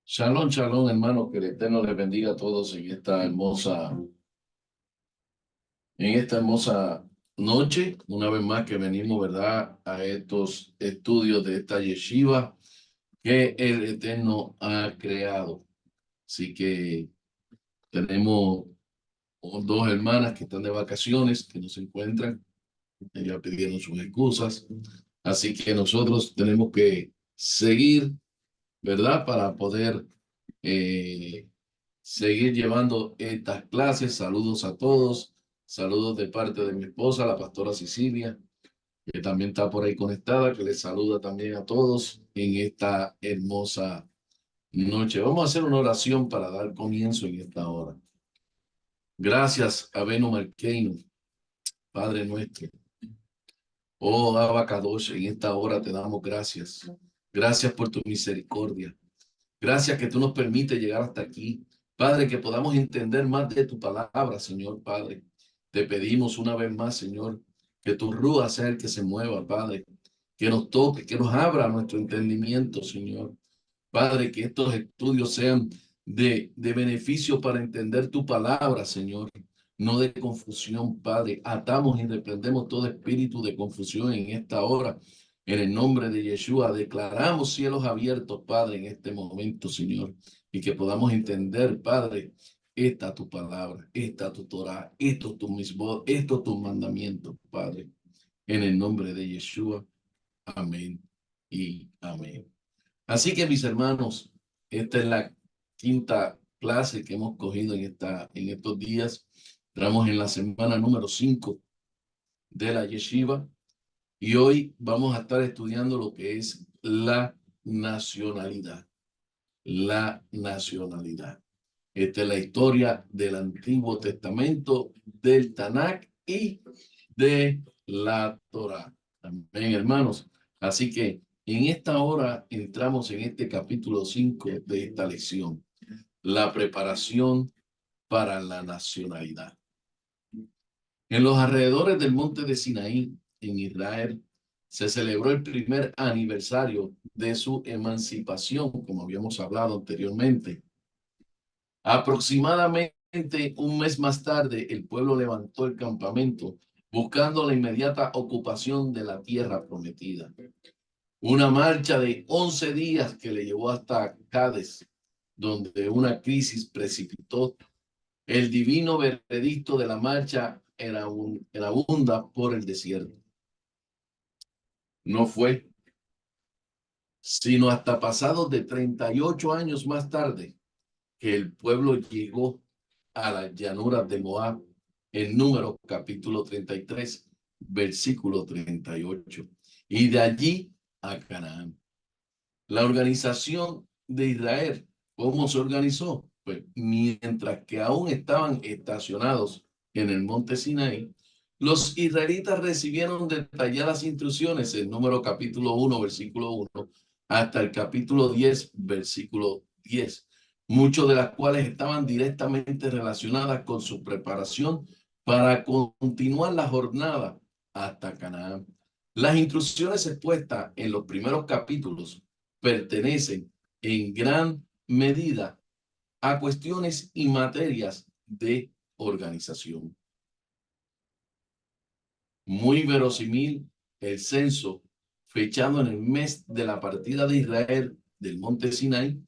Shalom, shalom, hermano, que el Eterno les bendiga a todos en esta hermosa noche, una vez más que venimos, ¿verdad?, a estos estudios de esta yeshiva que el Eterno ha creado. Así que tenemos dos hermanas que están de vacaciones, que no se encuentran, ellas pidieron sus excusas, así que nosotros tenemos que seguir, ¿verdad?, para poder eh, seguir llevando estas clases. Saludos a todos. Saludos de parte de mi esposa, la pastora Cecilia, que también está por ahí conectada, que les saluda también a todos en esta hermosa noche. Vamos a hacer una oración para dar comienzo en esta hora. Gracias, Abeno Marqueino, Padre nuestro. Oh, Abacadosh, en esta hora te damos gracias. Gracias por tu misericordia. Gracias que tú nos permites llegar hasta aquí. Padre, que podamos entender más de tu palabra, Señor Padre. Te pedimos una vez más, Señor, que tu rúa sea el que se mueva, Padre. Que nos toque, que nos abra nuestro entendimiento, Señor. Padre, que estos estudios sean de beneficio para entender tu palabra, Señor. No de confusión, Padre. Atamos y reprendemos todo espíritu de confusión en esta hora. En el nombre de Yeshua, declaramos cielos abiertos, Padre, en este momento, Señor, y que podamos entender, Padre, esta tu palabra, esta tu Torah, esto tu misbod, esto tus mandamientos, Padre, en el nombre de Yeshua. Amén y amén. Así que, mis hermanos, esta es la quinta clase que hemos cogido en estos días. Estamos en la semana número 5 de la yeshiva. Y hoy vamos a estar estudiando lo que es la nacionalidad. La nacionalidad. Esta es la historia del Antiguo Testamento, del Tanakh y de la Torah. Amén, hermanos. Así que en esta hora entramos en este capítulo 5 de esta lección. La preparación para la nacionalidad. En los alrededores del monte de Sinaí, en Israel, se celebró el primer aniversario de su emancipación, como habíamos hablado anteriormente. Aproximadamente un mes más tarde, el pueblo levantó el campamento, buscando la inmediata ocupación de la tierra prometida. Una marcha de 11 días que le llevó hasta Cádiz, donde una crisis precipitó. El divino veredicto de la marcha erabunda por el desierto. No fue sino hasta pasados de 38 años más tarde que el pueblo llegó a las llanuras de Moab, en Números capítulo 33, versículo 38, y de allí a Canaán. La organización de Israel, ¿cómo se organizó? Pues mientras que aún estaban estacionados en el monte Sinaí, los israelitas recibieron detalladas instrucciones en Número capítulo 1, versículo 1, hasta el capítulo 10, versículo 10, muchas de las cuales estaban directamente relacionadas con su preparación para continuar la jornada hasta Canaán. Las instrucciones expuestas en los primeros capítulos pertenecen en gran medida a cuestiones y materias de organización. Muy verosímil, el censo fechado en el mes de la partida de Israel del monte Sinai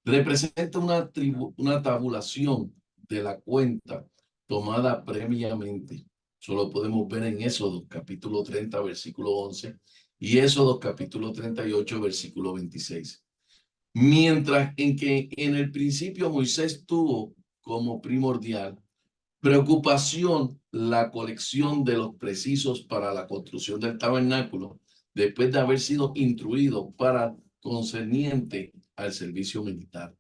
representa una tabulación de la cuenta tomada previamente. Solo podemos ver en Éxodo capítulo 30, versículo 11 y Éxodo capítulo 38, versículo 26. Mientras en que en el principio Moisés tuvo como primordial preocupación la colección de los precisos para la construcción del tabernáculo, después de haber sido instruido para concerniente al servicio militar.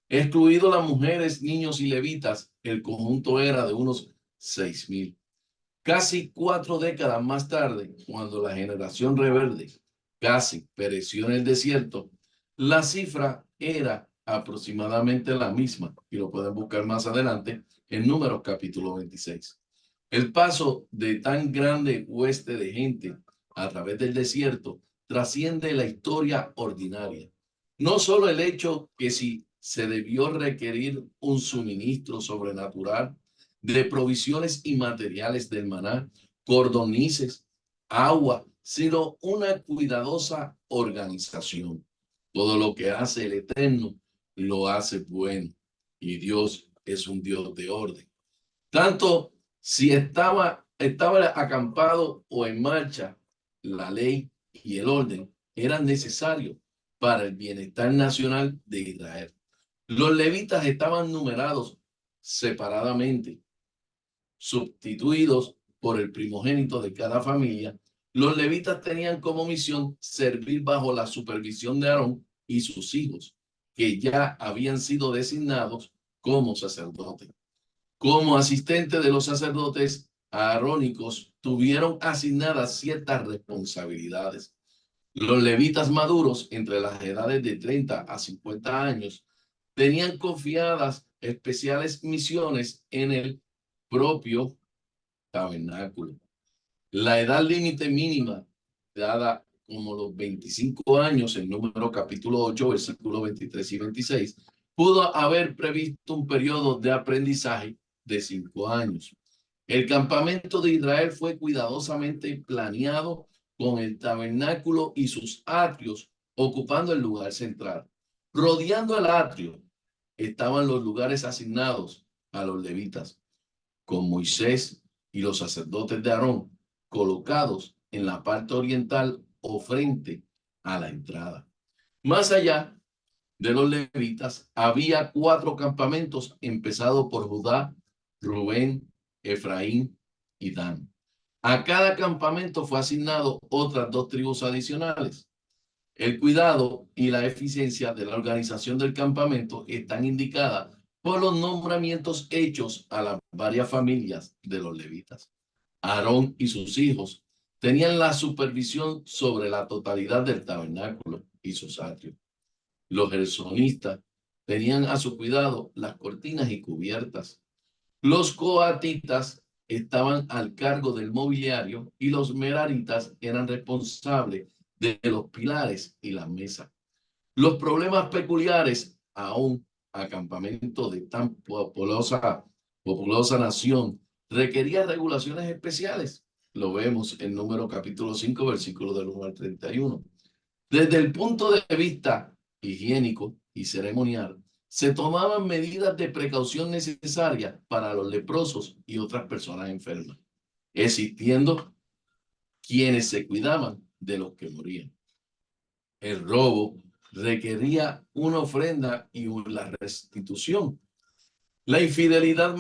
Excluido las mujeres, niños y levitas, el conjunto era de unos 6,000. Casi 4 décadas más tarde, cuando la generación rebelde casi pereció en el desierto, la cifra era aproximadamente la misma, y lo pueden buscar más adelante en Números capítulo 26. El paso de tan grande hueste de gente a través del desierto trasciende la historia ordinaria. No solo el hecho que si se debió requerir un suministro sobrenatural de provisiones inmateriales del maná, cordonices, agua, sino una cuidadosa organización. Todo lo que hace el Eterno lo hace bueno, y Dios es un Dios de orden. Tanto si estaba acampado o en marcha, la ley y el orden eran necesarios para el bienestar nacional de Israel. Los levitas estaban numerados separadamente, sustituidos por el primogénito de cada familia. Los levitas tenían como misión servir bajo la supervisión de Aarón y sus hijos, que ya habían sido designados como sacerdotes. Como asistentes de los sacerdotes aarónicos, tuvieron asignadas ciertas responsabilidades. Los levitas maduros, entre las edades de 30 a 50 años, tenían confiadas especiales misiones en el propio tabernáculo. La edad límite mínima, dada como los 25 años, en Número capítulo 8, versículos 23 y 26, pudo haber previsto un periodo de aprendizaje de 5 años. El campamento de Israel fue cuidadosamente planeado con el tabernáculo y sus atrios ocupando el lugar central. Rodeando el atrio estaban los lugares asignados a los levitas, con Moisés y los sacerdotes de Aarón colocados en la parte oriental o frente a la entrada. Más allá de los levitas, había 4 campamentos empezados por Judá, Rubén, Efraín y Dan. A cada campamento fue asignado otras 2 tribus adicionales. El cuidado y la eficiencia de la organización del campamento están indicadas por los nombramientos hechos a las varias familias de los levitas. Aarón y sus hijos tenían la supervisión sobre la totalidad del tabernáculo y sus atrios. Los gersonistas tenían a su cuidado las cortinas y cubiertas. Los coatitas estaban al cargo del mobiliario y los meraritas eran responsables de los pilares y las mesas. Los problemas peculiares a un acampamento de tan populosa nación requería regulaciones especiales. Lo vemos en Número capítulo 5, versículo del 1 al 31. Desde el punto de vista higiénico y ceremonial, se tomaban medidas de precaución necesarias para los leprosos y otras personas enfermas, existiendo quienes se cuidaban de los que morían. El robo requería una ofrenda y la restitución. La infidelidad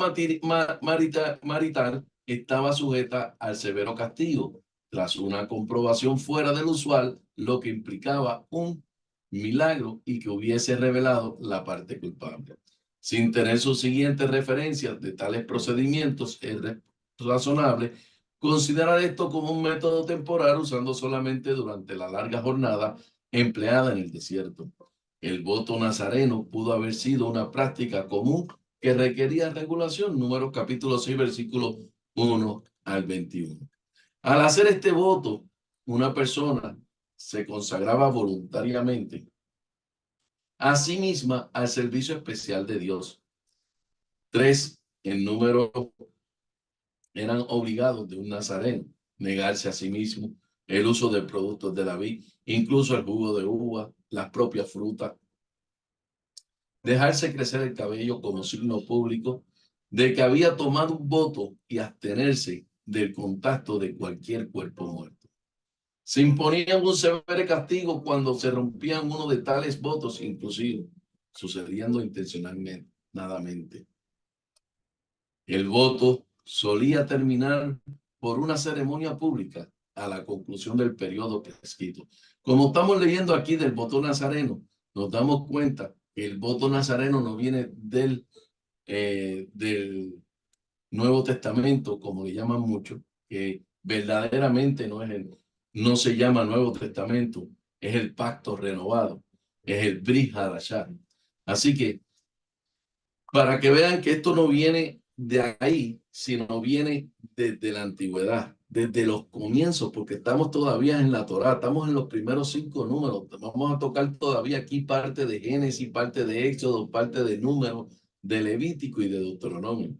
marital estaba sujeta al severo castigo, tras una comprobación fuera del usual, lo que implicaba un milagro y que hubiese revelado la parte culpable. Sin tener sus siguientes referencias de tales procedimientos, es razonable considerar esto como un método temporal usando solamente durante la larga jornada empleada en el desierto. El voto nazareno pudo haber sido una práctica común que requería regulación. Números capítulo 6, versículo 1 al 21. Al hacer este voto, una persona se consagraba voluntariamente a sí misma al servicio especial de Dios. 3 en número eran obligados de un nazareno negarse a sí mismo el uso de productos de la vid, incluso el jugo de uva, las propias frutas, dejarse crecer el cabello como signo público de que había tomado un voto y abstenerse del contacto de cualquier cuerpo muerto. Se imponían un severo castigo cuando se rompían uno de tales votos, inclusive sucediendo intencionalmente, nadamente. El voto solía terminar por una ceremonia pública a la conclusión del periodo prescrito. Como estamos leyendo aquí del voto nazareno, nos damos cuenta que el voto nazareno no viene del Nuevo Testamento, como le llaman mucho, que verdaderamente no se llama Nuevo Testamento, es el pacto renovado, es el Brit Hadashah. Así que, para que vean que esto no viene de ahí, sino viene desde la antigüedad. desde los comienzos, porque estamos todavía en la Torá, estamos en los primeros 5 números. Vamos a tocar todavía aquí parte de Génesis, parte de Éxodo, parte de Números, de Levítico y de Deuteronomio.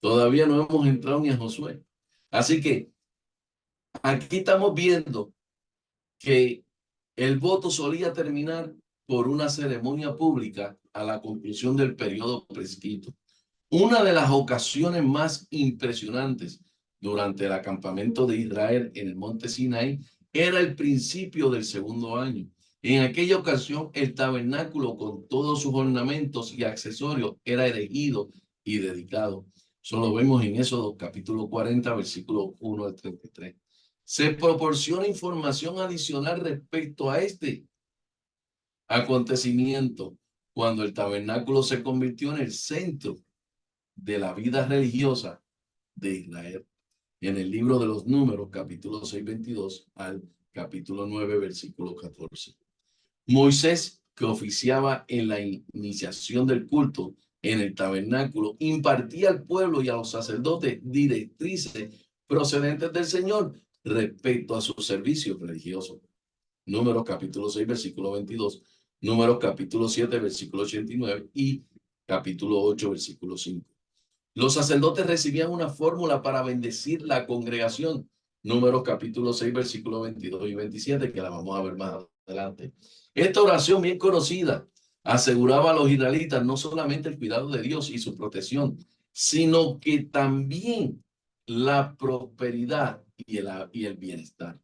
Todavía no hemos entrado ni a Josué. Así que aquí estamos viendo que el voto solía terminar por una ceremonia pública a la conclusión del periodo prescrito. Una de las ocasiones más impresionantes durante el acampamento de Israel en el monte Sinaí era el principio del segundo año. En aquella ocasión, el tabernáculo con todos sus ornamentos y accesorios era erigido y dedicado. Eso lo vemos en Éxodo capítulo 40, versículo 1 al 33. Se proporciona información adicional respecto a este acontecimiento cuando el tabernáculo se convirtió en el centro de la vida religiosa de Israel. En el libro de los Números, capítulo 6, 22 al capítulo 9, versículo 14. Moisés, que oficiaba en la iniciación del culto en el tabernáculo, impartía al pueblo y a los sacerdotes directrices procedentes del Señor respecto a su servicio religioso. Números capítulo 6, versículo 22, Números capítulo 7, versículo 89 y capítulo 8, versículo 5. Los sacerdotes recibían una fórmula para bendecir la congregación. Números capítulo 6, versículos 22 y 27, que la vamos a ver más adelante. Esta oración bien conocida aseguraba a los israelitas no solamente el cuidado de Dios y su protección, sino que también la prosperidad y el bienestar.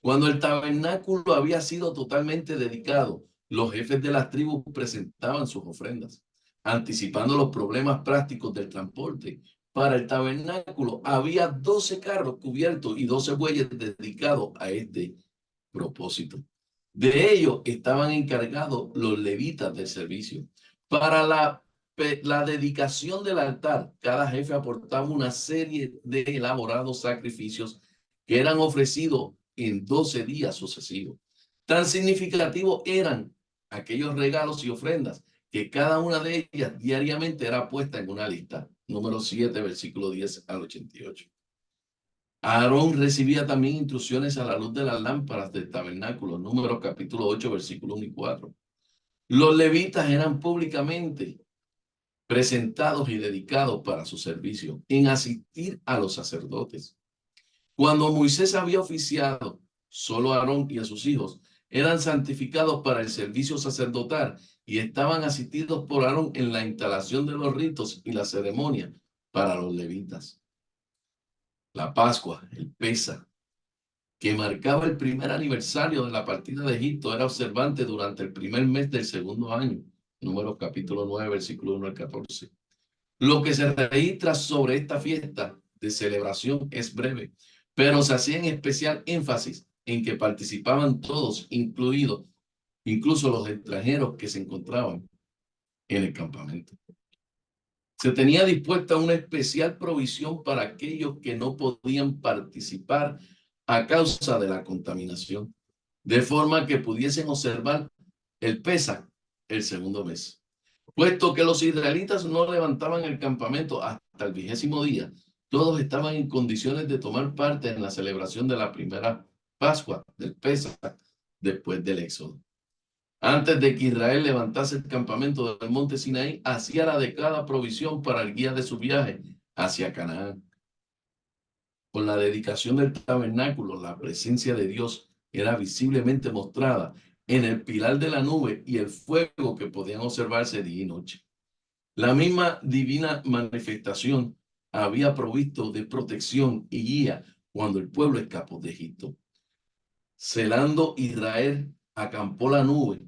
Cuando el tabernáculo había sido totalmente dedicado, los jefes de las tribus presentaban sus ofrendas, anticipando los problemas prácticos del transporte. Para el tabernáculo había 12 carros cubiertos y 12 bueyes dedicados a este propósito. De ellos estaban encargados los levitas del servicio. Para la dedicación del altar, cada jefe aportaba una serie de elaborados sacrificios que eran ofrecidos en 12 días sucesivos. Tan significativos eran aquellos regalos y ofrendas que cada una de ellas diariamente era puesta en una lista. Número 7, versículo 10 al 88. Aarón recibía también instrucciones a la luz de las lámparas del tabernáculo. Número capítulo 8, versículo 1 y 4. Los levitas eran públicamente presentados y dedicados para su servicio en asistir a los sacerdotes. Cuando Moisés había oficiado, solo Aarón y a sus hijos eran santificados para el servicio sacerdotal y estaban asistidos por Aarón en la instalación de los ritos y la ceremonia para los levitas. La Pascua, el Pesa, que marcaba el primer aniversario de la partida de Egipto, era observante durante el primer mes del segundo año. Números capítulo 9, versículo 1 al 14. Lo que se registra sobre esta fiesta de celebración es breve, pero se hacía en especial énfasis en que participaban todos, incluso los extranjeros que se encontraban en el campamento. Se tenía dispuesta una especial provisión para aquellos que no podían participar a causa de la contaminación, de forma que pudiesen observar el Pesaj el segundo mes. Puesto que los israelitas no levantaban el campamento hasta el 20º día, todos estaban en condiciones de tomar parte en la celebración de la primera Pascua, del Pesaj, después del Éxodo. Antes de que Israel levantase el campamento del monte Sinaí, hacía la adecuada provisión para el guía de su viaje hacia Canaán. Con la dedicación del tabernáculo, la presencia de Dios era visiblemente mostrada en el pilar de la nube y el fuego que podían observarse día y noche. La misma divina manifestación había provisto de protección y guía cuando el pueblo escapó de Egipto. Celando Israel, acampó la nube,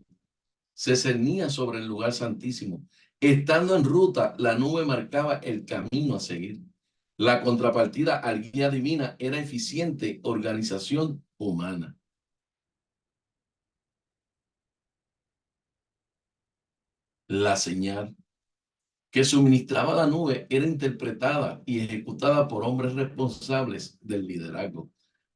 se cernía sobre el lugar santísimo. Estando en ruta, la nube marcaba el camino a seguir. La contrapartida al guía divina era eficiente organización humana. La señal que suministraba la nube era interpretada y ejecutada por hombres responsables del liderazgo.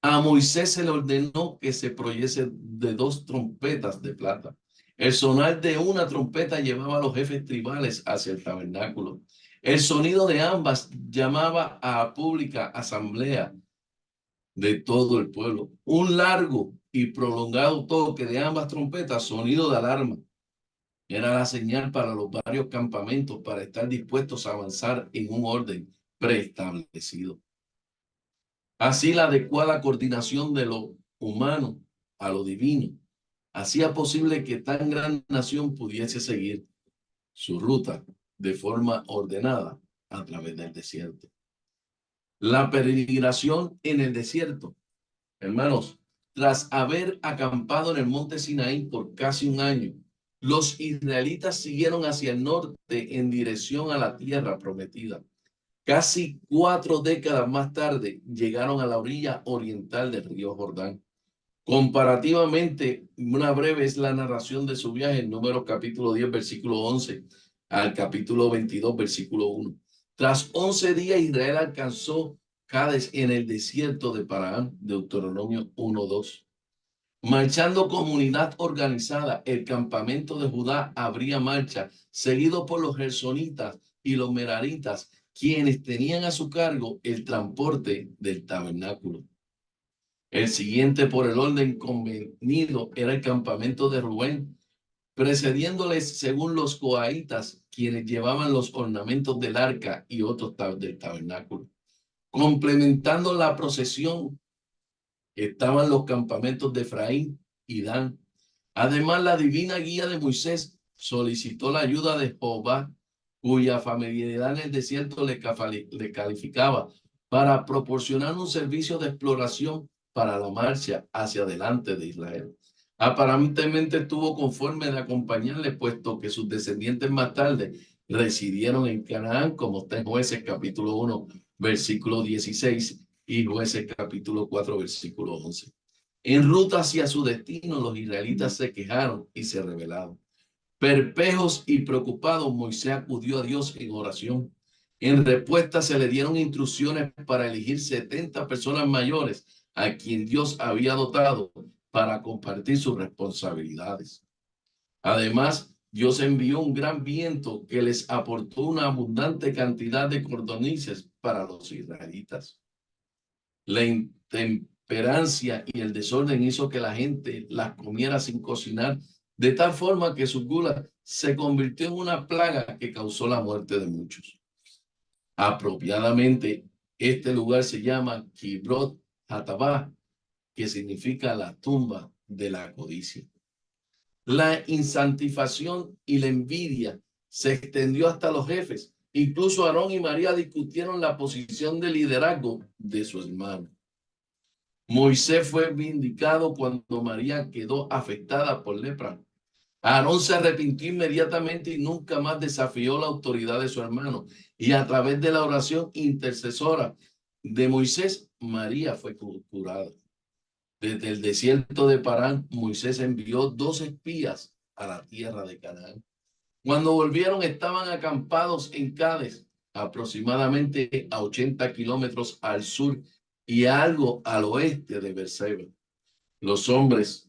A Moisés se le ordenó que se proveyese de 2 trompetas de plata. El sonar de una trompeta llevaba a los jefes tribales hacia el tabernáculo. El sonido de ambas llamaba a pública asamblea de todo el pueblo. Un largo y prolongado toque de ambas trompetas, sonido de alarma. Era la señal para los varios campamentos para estar dispuestos a avanzar en un orden preestablecido. Así, la adecuada coordinación de lo humano a lo divino hacía posible que tan gran nación pudiese seguir su ruta de forma ordenada a través del desierto. La peregrinación en el desierto, hermanos, tras haber acampado en el monte Sinaí por casi un año, los israelitas siguieron hacia el norte en dirección a la tierra prometida. Casi 4 décadas más tarde llegaron a la orilla oriental del río Jordán. Comparativamente, una breve es la narración de su viaje en Números capítulo 10, versículo 11 al capítulo 22, versículo 1. Tras 11 días, Israel alcanzó Cades en el desierto de Parán, Deuteronomio 1:2. Marchando comunidad organizada, el campamento de Judá abría marcha, seguido por los gersonitas y los meraritas, quienes tenían a su cargo el transporte del tabernáculo. El siguiente por el orden convenido era el campamento de Rubén, precediéndoles según los coahitas, quienes llevaban los ornamentos del arca y otros del tabernáculo. Complementando la procesión estaban los campamentos de Efraín y Dan. Además, la divina guía de Moisés solicitó la ayuda de Jehová, cuya familiaridad en el desierto le calificaba para proporcionar un servicio de exploración para la marcha hacia adelante de Israel. Aparentemente estuvo conforme de acompañarle, puesto que sus descendientes más tarde residieron en Canaán, como está en Jueces capítulo 1, versículo 16 y Jueces capítulo 4, versículo 11. En ruta hacia su destino, los israelitas se quejaron y se rebelaron. Perplejos y preocupados, Moisés acudió a Dios en oración. En respuesta se le dieron instrucciones para elegir 70 personas mayores a quien Dios había dotado para compartir sus responsabilidades. Además, Dios envió un gran viento que les aportó una abundante cantidad de codornices para los israelitas. La intemperancia y el desorden hizo que la gente las comiera sin cocinar, de tal forma que su gula se convirtió en una plaga que causó la muerte de muchos. Apropiadamente, este lugar se llama Kibrot Hatabá, que significa la tumba de la codicia. La insantificación y la envidia se extendió hasta los jefes. Incluso Aarón y María discutieron la posición de liderazgo de su hermano. Moisés fue vindicado cuando María quedó afectada por lepra. Aarón se arrepintió inmediatamente y nunca más desafió la autoridad de su hermano. Y a través de la oración intercesora de Moisés, María fue curada. Desde el desierto de Parán, Moisés envió 2 espías a la tierra de Canaán. Cuando volvieron, estaban acampados en Cades, aproximadamente a 80 kilómetros al sur y algo al oeste de Beerseba. Los hombres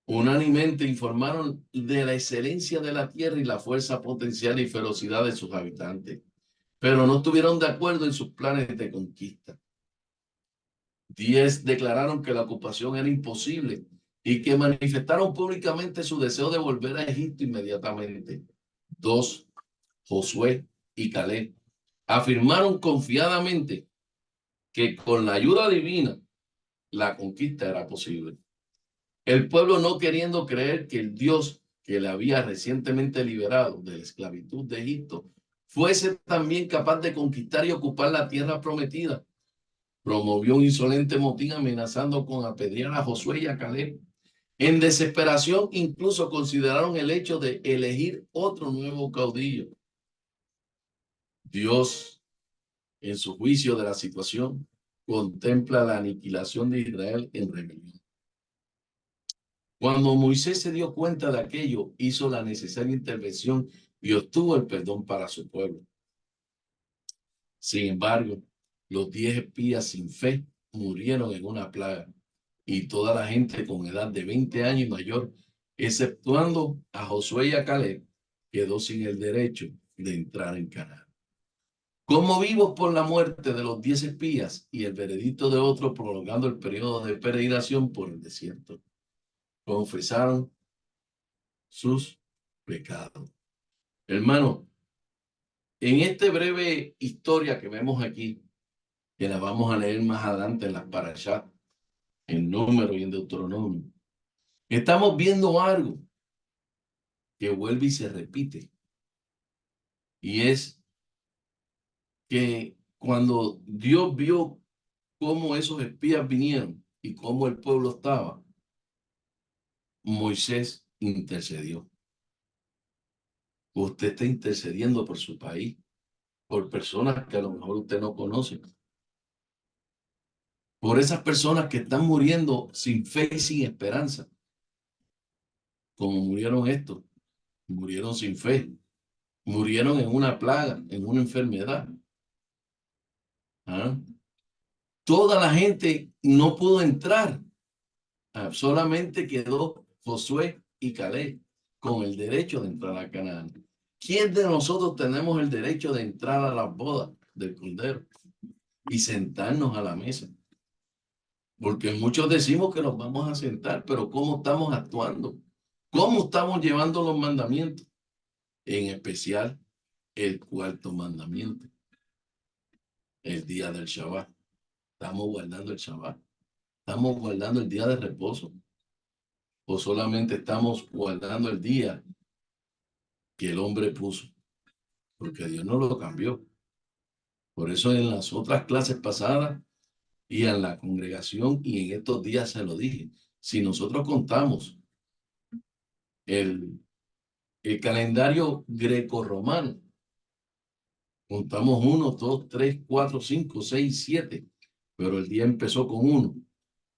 unánimemente informaron de la excelencia de la tierra y la fuerza potencial y ferocidad de sus habitantes, pero no estuvieron de acuerdo en sus planes de conquista. 10 declararon que la ocupación era imposible y que manifestaron públicamente su deseo de volver a Egipto inmediatamente. 2, Josué y Caleb, afirmaron confiadamente que con la ayuda divina la conquista era posible. El pueblo, no queriendo creer que el Dios que le había recientemente liberado de la esclavitud de Egipto fuese también capaz de conquistar y ocupar la tierra prometida, promovió un insolente motín amenazando con apedrear a Josué y a Caleb. En desesperación, incluso consideraron el hecho de elegir otro nuevo caudillo. Dios, en su juicio de la situación, contempla la aniquilación de Israel en rebelión. Cuando Moisés se dio cuenta de aquello, hizo la necesaria intervención y obtuvo el perdón para su pueblo. Sin embargo, los 10 espías sin fe murieron en una plaga y toda la gente con edad de 20 años y mayor, exceptuando a Josué y a Caleb, quedó sin el derecho de entrar en Canaán. como vivos por la muerte de los 10 espías y el veredicto de otros, prolongando el periodo de peregrinación por el desierto. Confesaron sus pecados. Hermano, en esta breve historia que vemos aquí, que la vamos a leer más adelante en las parashá, en Número y en Deuteronomio, estamos viendo algo que vuelve y se repite. Y es que cuando Dios vio cómo esos espías vinieron y cómo el pueblo estaba, Moisés intercedió. Usted está intercediendo por su país, por personas que a lo mejor usted no conoce, por esas personas que están muriendo sin fe y sin esperanza, como murieron estos, murieron sin fe, murieron en una plaga, en una enfermedad. ¿Ah? Toda la gente no pudo entrar. Solamente quedó Josué y Caleb con el derecho de entrar a Canaán. ¿Quién de nosotros tenemos el derecho de entrar a las bodas del Cordero y sentarnos a la mesa? Porque muchos decimos que nos vamos a sentar, pero ¿cómo estamos actuando? ¿Cómo estamos llevando los mandamientos? En especial el cuarto mandamiento, el día del Shabbat. ¿Estamos guardando el Shabbat? ¿Estamos guardando el día de reposo? ¿O solamente estamos guardando el día que el hombre puso? Porque Dios no lo cambió. Por eso en las otras clases pasadas y en la congregación y en estos días se lo dije. Si nosotros contamos el, el calendario greco-romano, contamos 1, 2, 3, 4, 5, 6, 7, pero el día empezó con 1.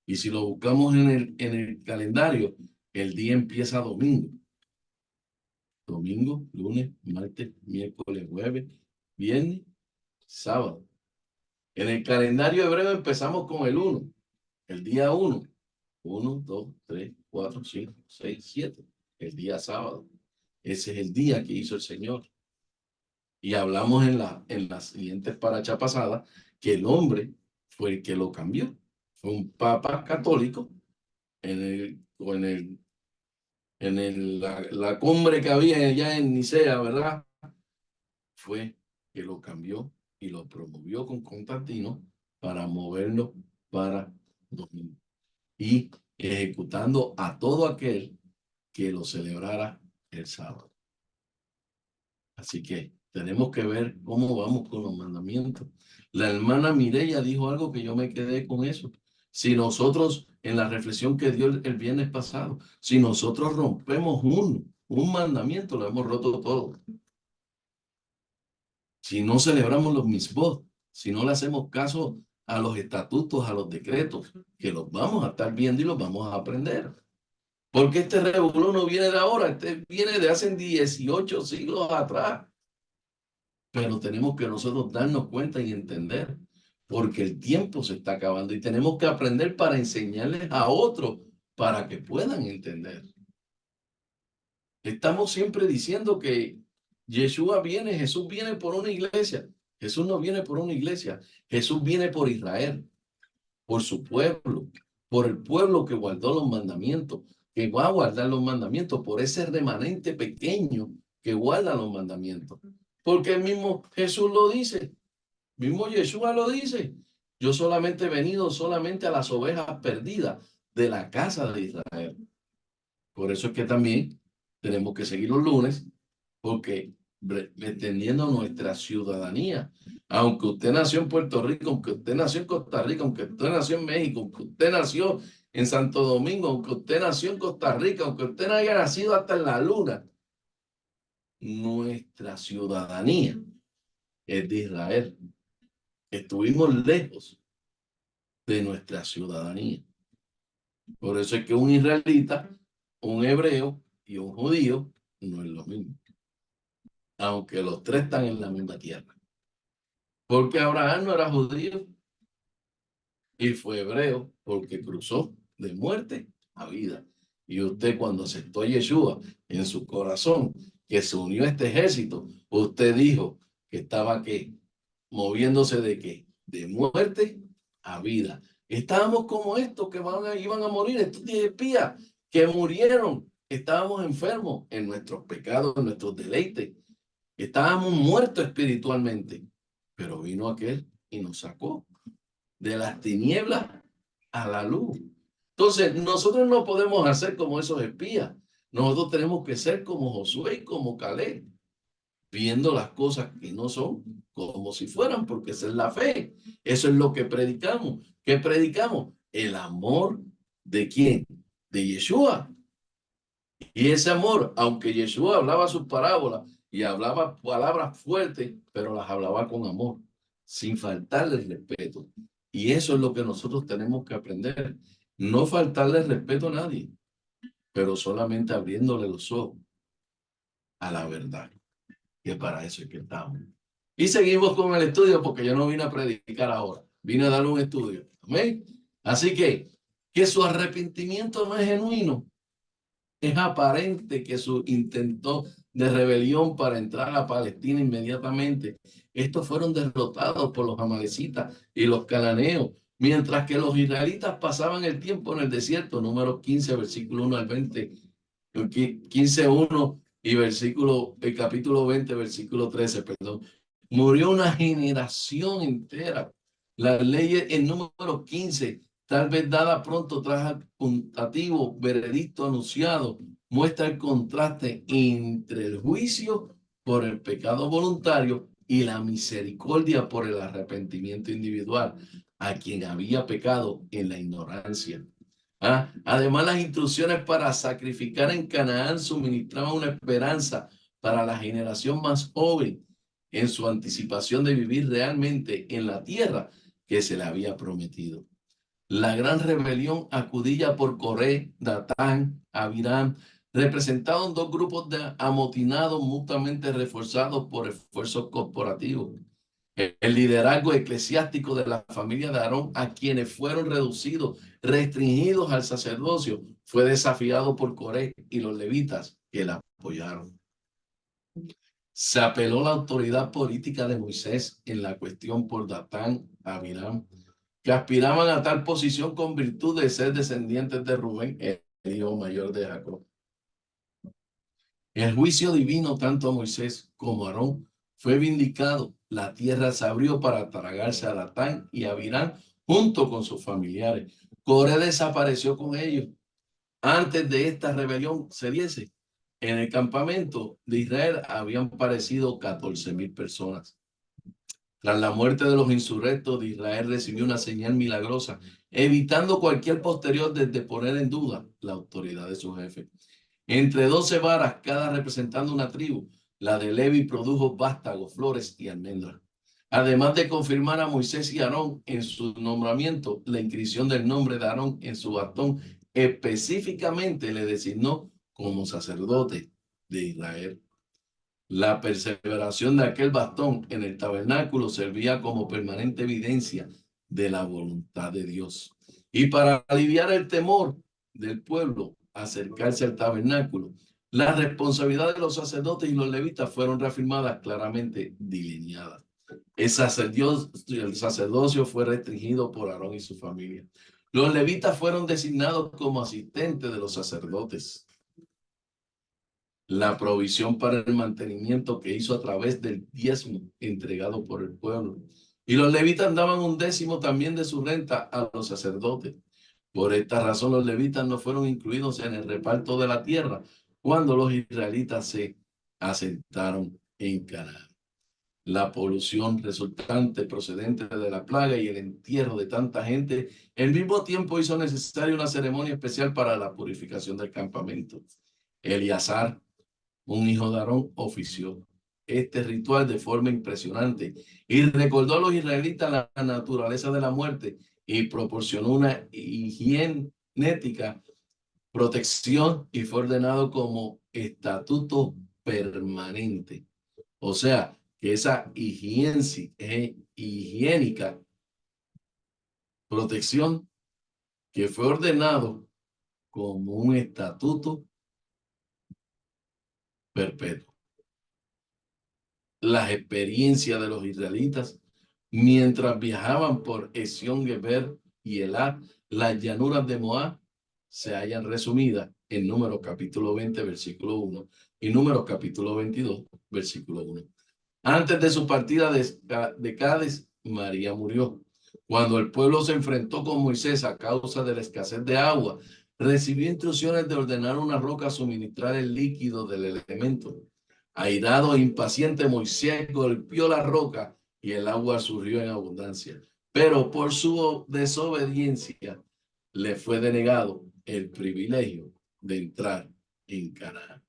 Y si lo buscamos en el calendario, el día empieza domingo. Domingo, lunes, martes, miércoles, jueves, viernes, sábado. En el calendario hebreo empezamos con el 1, el día 1. 1, 2, 3, 4, 5, 6, 7. El día sábado. Ese es el día que hizo el Señor. Y hablamos en las siguientes parachas pasadas que el hombre fue el que lo cambió. Fue un papa católico la cumbre que había allá en Nicea, ¿verdad? Fue que lo cambió y lo promovió con Constantino para moverlo para domingo y ejecutando a todo aquel que lo celebrara el sábado. Así que tenemos que ver cómo vamos con los mandamientos. La hermana Mireya dijo algo que yo me quedé con eso. Si nosotros, en la reflexión que dio el viernes pasado, si nosotros rompemos un mandamiento, lo hemos roto todo. Si no celebramos los misbot, si no le hacemos caso a los estatutos, a los decretos, que los vamos a estar viendo y los vamos a aprender. Porque este revolú no viene de ahora, este viene de hace 18 siglos atrás. Pero tenemos que nosotros darnos cuenta y entender, porque el tiempo se está acabando y tenemos que aprender para enseñarles a otros para que puedan entender. Estamos siempre diciendo que Yeshua viene, Jesús viene por una iglesia. Jesús no viene por una iglesia, Jesús viene por Israel, por su pueblo, por el pueblo que guardó los mandamientos, que va a guardar los mandamientos, por ese remanente pequeño que guarda los mandamientos. Porque el mismo Jesús lo dice, mismo Yeshua lo dice. Yo solamente he venido solamente a las ovejas perdidas de la casa de Israel. Por eso es que también tenemos que seguir los lunes, porque entendiendo nuestra ciudadanía, aunque usted nació en Puerto Rico, aunque usted nació en Costa Rica, aunque usted nació en México, aunque usted nació en Santo Domingo, aunque usted nació en Costa Rica, aunque usted no haya nacido hasta en la luna, nuestra ciudadanía es de Israel. Estuvimos lejos de nuestra ciudadanía. Por eso es que un israelita, un hebreo y un judío no es lo mismo, aunque los tres están en la misma tierra. Porque Abraham no era judío y fue hebreo porque cruzó de muerte a vida. Y usted cuando aceptó a Yeshua en su corazón, que se unió a este ejército, usted dijo que estaba ¿qué? moviéndose ¿de qué? De muerte a vida. Estábamos como estos que iban a morir, estos 10 espías que murieron. Estábamos enfermos en nuestros pecados, en nuestros deleites. Estábamos muertos espiritualmente. Pero vino aquel y nos sacó de las tinieblas a la luz. Entonces, nosotros no podemos hacer como esos espías. Nosotros tenemos que ser como Josué y como Caleb, viendo las cosas que no son como si fueran, porque esa es la fe. Eso es lo que predicamos. ¿Qué predicamos? El amor de quién? De Yeshua. Y ese amor, aunque Yeshua hablaba sus parábolas y hablaba palabras fuertes, pero las hablaba con amor, sin faltarle respeto. Y eso es lo que nosotros tenemos que aprender. No faltarle respeto a nadie, pero solamente abriéndole los ojos a la verdad, que para eso es que estamos. Y seguimos con el estudio, porque yo no vine a predicar ahora, vine a dar un estudio. ¿Amén? Así que su arrepentimiento no es genuino. Es aparente que su intento de rebelión para entrar a Palestina inmediatamente, estos fueron derrotados por los amalecitas y los cananeos, mientras que los israelitas pasaban el tiempo en el desierto. Números 15, versículo 1 al 20, 15, 1 y el capítulo 20, versículo 13, perdón. Murió una generación entera. La ley en número 15, tal vez dada pronto tras el puntativo veredicto anunciado, muestra el contraste entre el juicio por el pecado voluntario y la misericordia por el arrepentimiento individual a quien había pecado en la ignorancia. Además, las instrucciones para sacrificar en Canaán suministraban una esperanza para la generación más joven en su anticipación de vivir realmente en la tierra que se le había prometido. La gran rebelión acudida por Coré, Datán, Abiram, representaban dos grupos de amotinados mutuamente reforzados por esfuerzos corporativos. El liderazgo eclesiástico de la familia de Aarón, a quienes fueron reducidos, restringidos al sacerdocio, fue desafiado por Coré y los levitas que la apoyaron. Se apeló la autoridad política de Moisés en la cuestión por Datán, Abiram, que aspiraban a tal posición con virtud de ser descendientes de Rubén, el hijo mayor de Jacob. El juicio divino, tanto a Moisés como a Aarón, fue vindicado. La tierra se abrió para tragarse a Datán y a Abiram junto con sus familiares. Coré desapareció con ellos. Antes de esta rebelión se diese, en el campamento de Israel habían parecido 14,000 personas. Tras la muerte de los insurrectos de Israel recibió una señal milagrosa, evitando cualquier posterior desde poner en duda la autoridad de su jefe. Entre 12 varas, cada representando una tribu, la de Levi produjo vástagos, flores y almendras. Además de confirmar a Moisés y Aarón en su nombramiento, la inscripción del nombre de Aarón en su bastón específicamente le designó como sacerdote de Israel. La perseveración de aquel bastón en el tabernáculo servía como permanente evidencia de la voluntad de Dios. Y para aliviar el temor del pueblo acercarse al tabernáculo, la responsabilidad de los sacerdotes y los levitas fueron reafirmadas, claramente delineadas. El sacerdocio fue restringido por Aarón y su familia. Los levitas fueron designados como asistentes de los sacerdotes. La provisión para el mantenimiento que hizo a través del diezmo entregado por el pueblo. Y los levitas daban 1/10 también de su renta a los sacerdotes. Por esta razón los levitas no fueron incluidos en el reparto de la tierra cuando los israelitas se asentaron en Canaán. La polución resultante procedente de la plaga y el entierro de tanta gente, al mismo tiempo hizo necesaria una ceremonia especial para la purificación del campamento. Eleazar, un hijo de Aarón, ofició este ritual de forma impresionante y recordó a los israelitas la naturaleza de la muerte y proporcionó una higienética protección y fue ordenado como estatuto permanente. O sea, que esa higiénica protección que fue ordenado como un estatuto perpetuo. Las experiencias de los israelitas Mientras viajaban por Esión Geber y Elá, las llanuras de Moab se hallan resumidas en Números capítulo 20, versículo 1 y Números capítulo 22, versículo 1. Antes de su partida de Cades, María murió. Cuando el pueblo se enfrentó con Moisés a causa de la escasez de agua, recibió instrucciones de ordenar una roca a suministrar el líquido del elemento. Airado e impaciente, Moisés golpeó la roca y el agua surgió en abundancia. Pero por su desobediencia le fue denegado el privilegio de entrar en Canaán.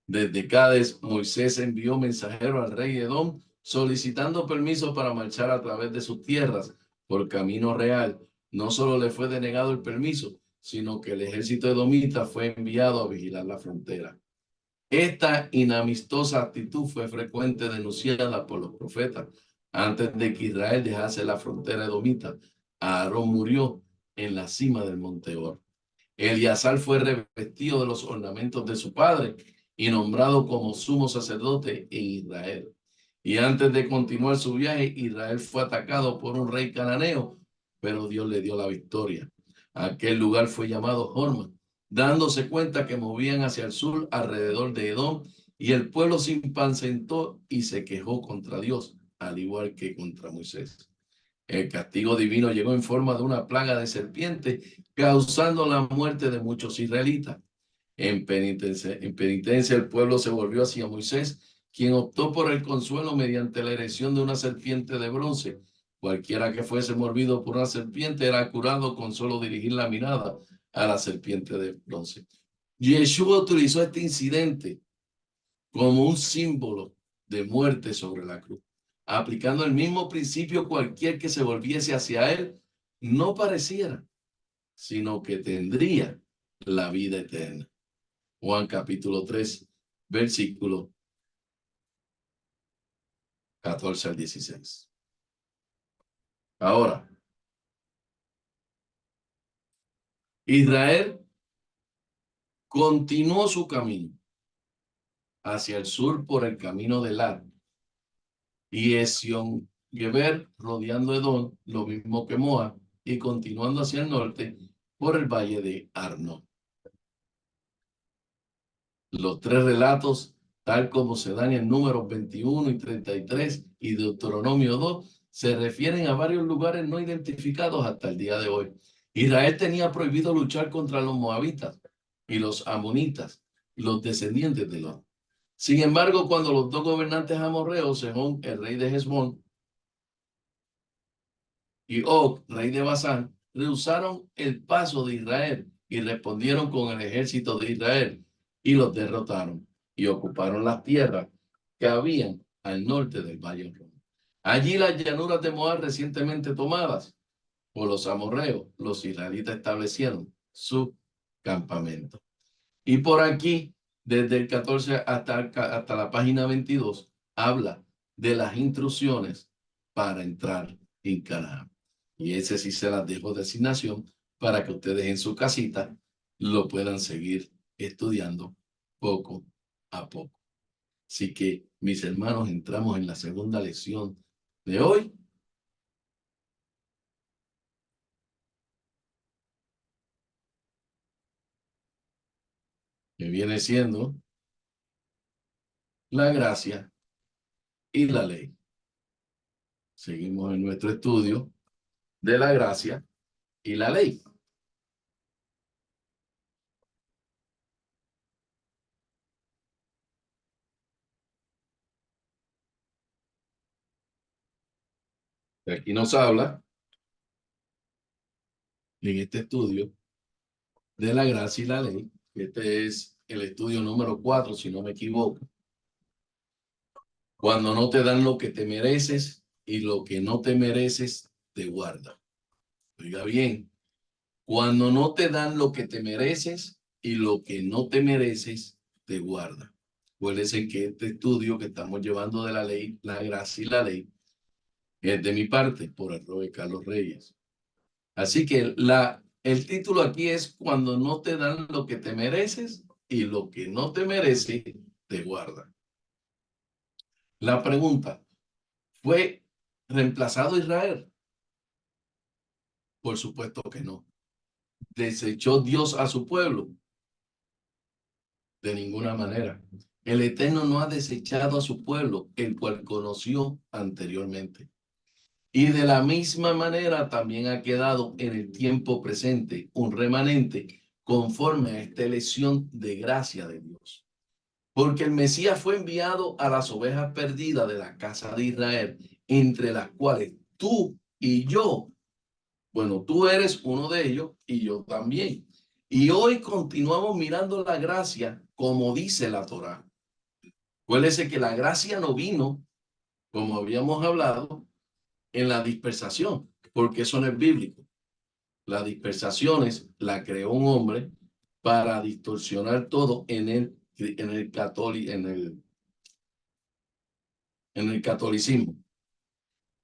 Desde Cades, Moisés envió mensajero al rey Edom solicitando permiso para marchar a través de sus tierras por camino real. No solo le fue denegado el permiso, sino que el ejército edomita fue enviado a vigilar la frontera. Esta inamistosa actitud fue frecuente denunciada por los profetas. Antes de que Israel dejase la frontera edomita, Aarón murió en la cima del monte Or. Eleazar fue revestido de los ornamentos de su padre y nombrado como sumo sacerdote en Israel. Y antes de continuar su viaje, Israel fue atacado por un rey cananeo, pero Dios le dio la victoria. Aquel lugar fue llamado Horma, dándose cuenta que movían hacia el sur alrededor de Edom, y el pueblo se impacientó y se quejó contra Dios, al igual que contra Moisés. El castigo divino llegó en forma de una plaga de serpiente, causando la muerte de muchos israelitas. En penitencia, el pueblo se volvió hacia Moisés, quien optó por el consuelo mediante la erección de una serpiente de bronce. Cualquiera que fuese mordido por una serpiente era curado con solo dirigir la mirada a la serpiente de bronce. Yeshua utilizó este incidente como un símbolo de muerte sobre la cruz, aplicando el mismo principio. Cualquier que se volviese hacia él no pareciera, sino que tendría la vida eterna. Juan capítulo 3, versículo 14 al 16. Ahora, Israel continuó su camino hacia el sur por el camino de Lat y Esión Geber, rodeando Edom, lo mismo que Moab, y continuando hacia el norte por el valle de Arno. Los tres relatos, tal como se dan en Números 21 y 33 y Deuteronomio 2, se refieren a varios lugares no identificados hasta el día de hoy. Israel tenía prohibido luchar contra los moabitas y los amonitas, los descendientes de Lot. Sin embargo, cuando los dos gobernantes amorreos, Sehón, el rey de Hesbón, y Og, rey de Basán, rehusaron el paso de Israel y respondieron con el ejército de Israel y los derrotaron y ocuparon las tierras que habían al norte del Valle Ron. Allí las llanuras de Moab recientemente tomadas por los amorreos, los israelitas establecieron su campamento. Y por aquí, desde el 14 hasta la página 22, habla de las instrucciones para entrar en Canaán. Y ese sí se las dejo de asignación para que ustedes en su casita lo puedan seguir estudiando poco a poco. Así que, mis hermanos, entramos en la segunda lección de hoy. Que viene siendo la gracia y la ley. Seguimos en nuestro estudio de la gracia y la ley. Aquí nos habla en este estudio de la gracia y la ley. Este es el estudio número 4, si no me equivoco. Cuando no te dan lo que te mereces y lo que no te mereces te guarda. Oiga bien, cuando no te dan lo que te mereces y lo que no te mereces te guarda. Acuérdense que este estudio que estamos llevando de la ley, la gracia y la ley, es de mi parte por el de Carlos Reyes. Así que el título aquí es cuando no te dan lo que te mereces y lo que no te merece te guarda. La pregunta, ¿fue reemplazado a Israel? Por supuesto que no. ¿Desechó Dios a su pueblo? De ninguna manera. El Eterno no ha desechado a su pueblo, el cual conoció anteriormente. Y de la misma manera también ha quedado en el tiempo presente un remanente conforme a esta elección de gracia de Dios. Porque el Mesías fue enviado a las ovejas perdidas de la casa de Israel, entre las cuales tú y yo, bueno, tú eres uno de ellos y yo también. Y hoy continuamos mirando la gracia como dice la Torá. Acuérdese que la gracia no vino, como habíamos hablado, en la dispersación, porque eso no es bíblico. Las dispersaciones la creó un hombre para distorsionar todo en el catolicismo.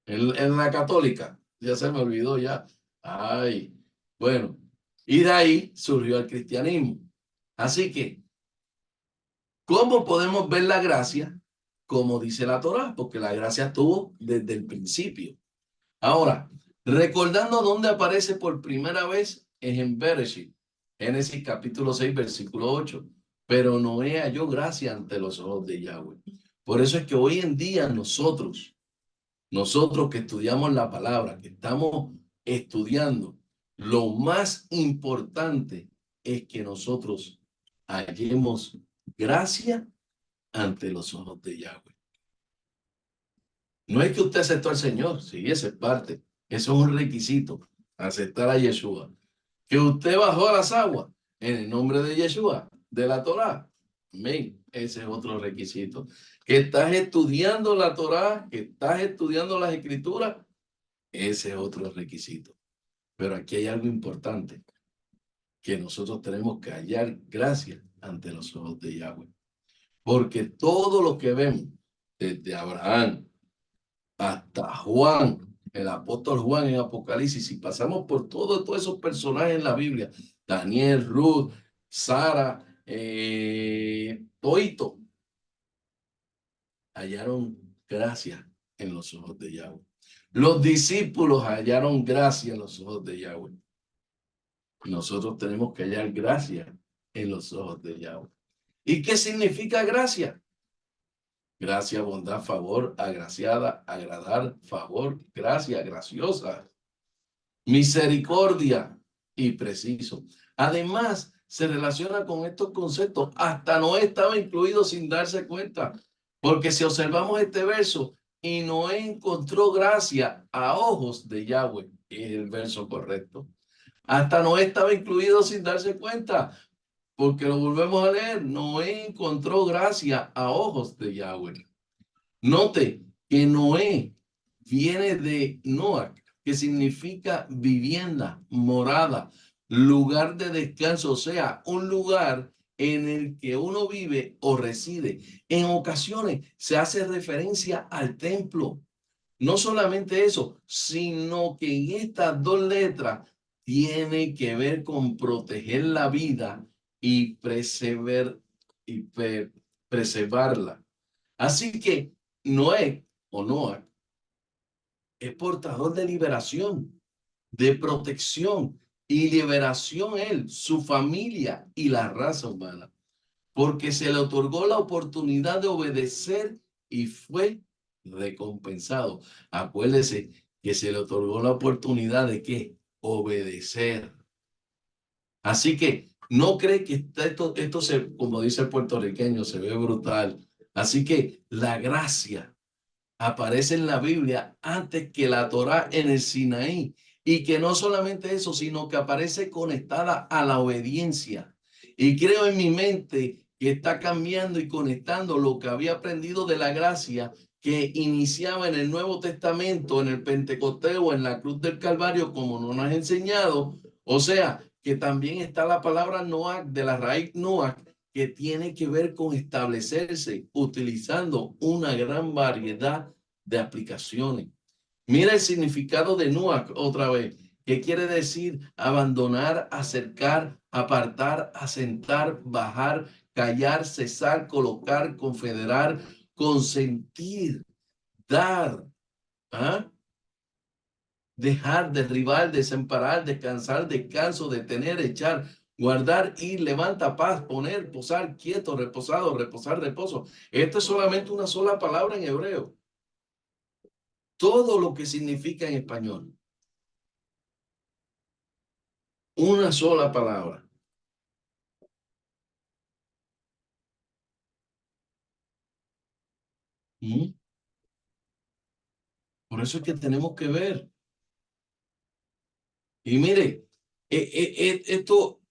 En la católica, ya se me olvidó ya. Ay, bueno, y de ahí surgió el cristianismo. Así que, ¿cómo podemos ver la gracia? Como dice la Torá, porque la gracia estuvo desde el principio. Ahora, recordando dónde aparece por primera vez es en Bereshit, Génesis capítulo 6, versículo 8. Pero Noé halló gracia ante los ojos de Yahweh. Por eso es que hoy en día nosotros que estudiamos la palabra, que estamos estudiando, lo más importante es que nosotros hallemos gracia ante los ojos de Yahweh. No es que usted aceptó al Señor, sí, esa es parte. Eso es un requisito, aceptar a Yeshua. Que usted bajó a las aguas en el nombre de Yeshua, de la Torá. Amén. Ese es otro requisito. Que estás estudiando la Torá, que estás estudiando las Escrituras, ese es otro requisito. Pero aquí hay algo importante, que nosotros tenemos que hallar gracia ante los ojos de Yahweh. Porque todo lo que vemos, desde Abraham hasta Juan, el apóstol Juan en Apocalipsis, si pasamos por todos esos personajes en la Biblia, Daniel, Ruth, Sara, Toito, hallaron gracia en los ojos de Yahweh. Los discípulos hallaron gracia en los ojos de Yahweh. Nosotros tenemos que hallar gracia en los ojos de Yahweh. ¿Y qué significa gracia? Gracia, bondad, favor, agraciada, agradar, favor, gracia, graciosa, misericordia y preciso. Además, se relaciona con estos conceptos. Hasta Noé estaba incluido sin darse cuenta, porque si observamos este verso, y Noé encontró gracia a ojos de Yahweh, es el verso correcto. Hasta Noé estaba incluido sin darse cuenta, porque lo volvemos a leer. Noé encontró gracia a ojos de Yahweh. Note que Noé viene de Noach, que significa vivienda, morada, lugar de descanso, o sea, un lugar en el que uno vive o reside. En ocasiones se hace referencia al templo. No solamente eso, sino que en estas dos letras tiene que ver con proteger la vida y preservarla. Así que Noé o Noah es portador de liberación, de protección y liberación él, su familia y la raza humana, porque se le otorgó la oportunidad de obedecer y fue recompensado. Acuérdese que se le otorgó la oportunidad de ¿qué? Obedecer. Así que no cree que esto se, como dice el puertorriqueño, se ve brutal. Así que la gracia aparece en la Biblia antes que la Torá en el Sinaí. Y que no solamente eso, sino que aparece conectada a la obediencia. Y creo en mi mente que está cambiando y conectando lo que había aprendido de la gracia que iniciaba en el Nuevo Testamento, en el Pentecostés o en la cruz del Calvario, como nos has enseñado. O sea, que también está la palabra Noach, de la raíz Noach, que tiene que ver con establecerse utilizando una gran variedad de aplicaciones. Mira el significado de Noach otra vez, que quiere decir abandonar, acercar, apartar, asentar, bajar, callar, cesar, colocar, confederar, consentir, dar. ¿Ah? dejar, derribar, desemparar, descansar, descanso, detener, echar, guardar, ir, levanta, paz, poner, posar, quieto, reposado, reposar, reposo. Esto es solamente una sola palabra en hebreo. Todo lo que significa en español. Una sola palabra. ¿Mm? Por eso es que tenemos que ver. Y mire, esto,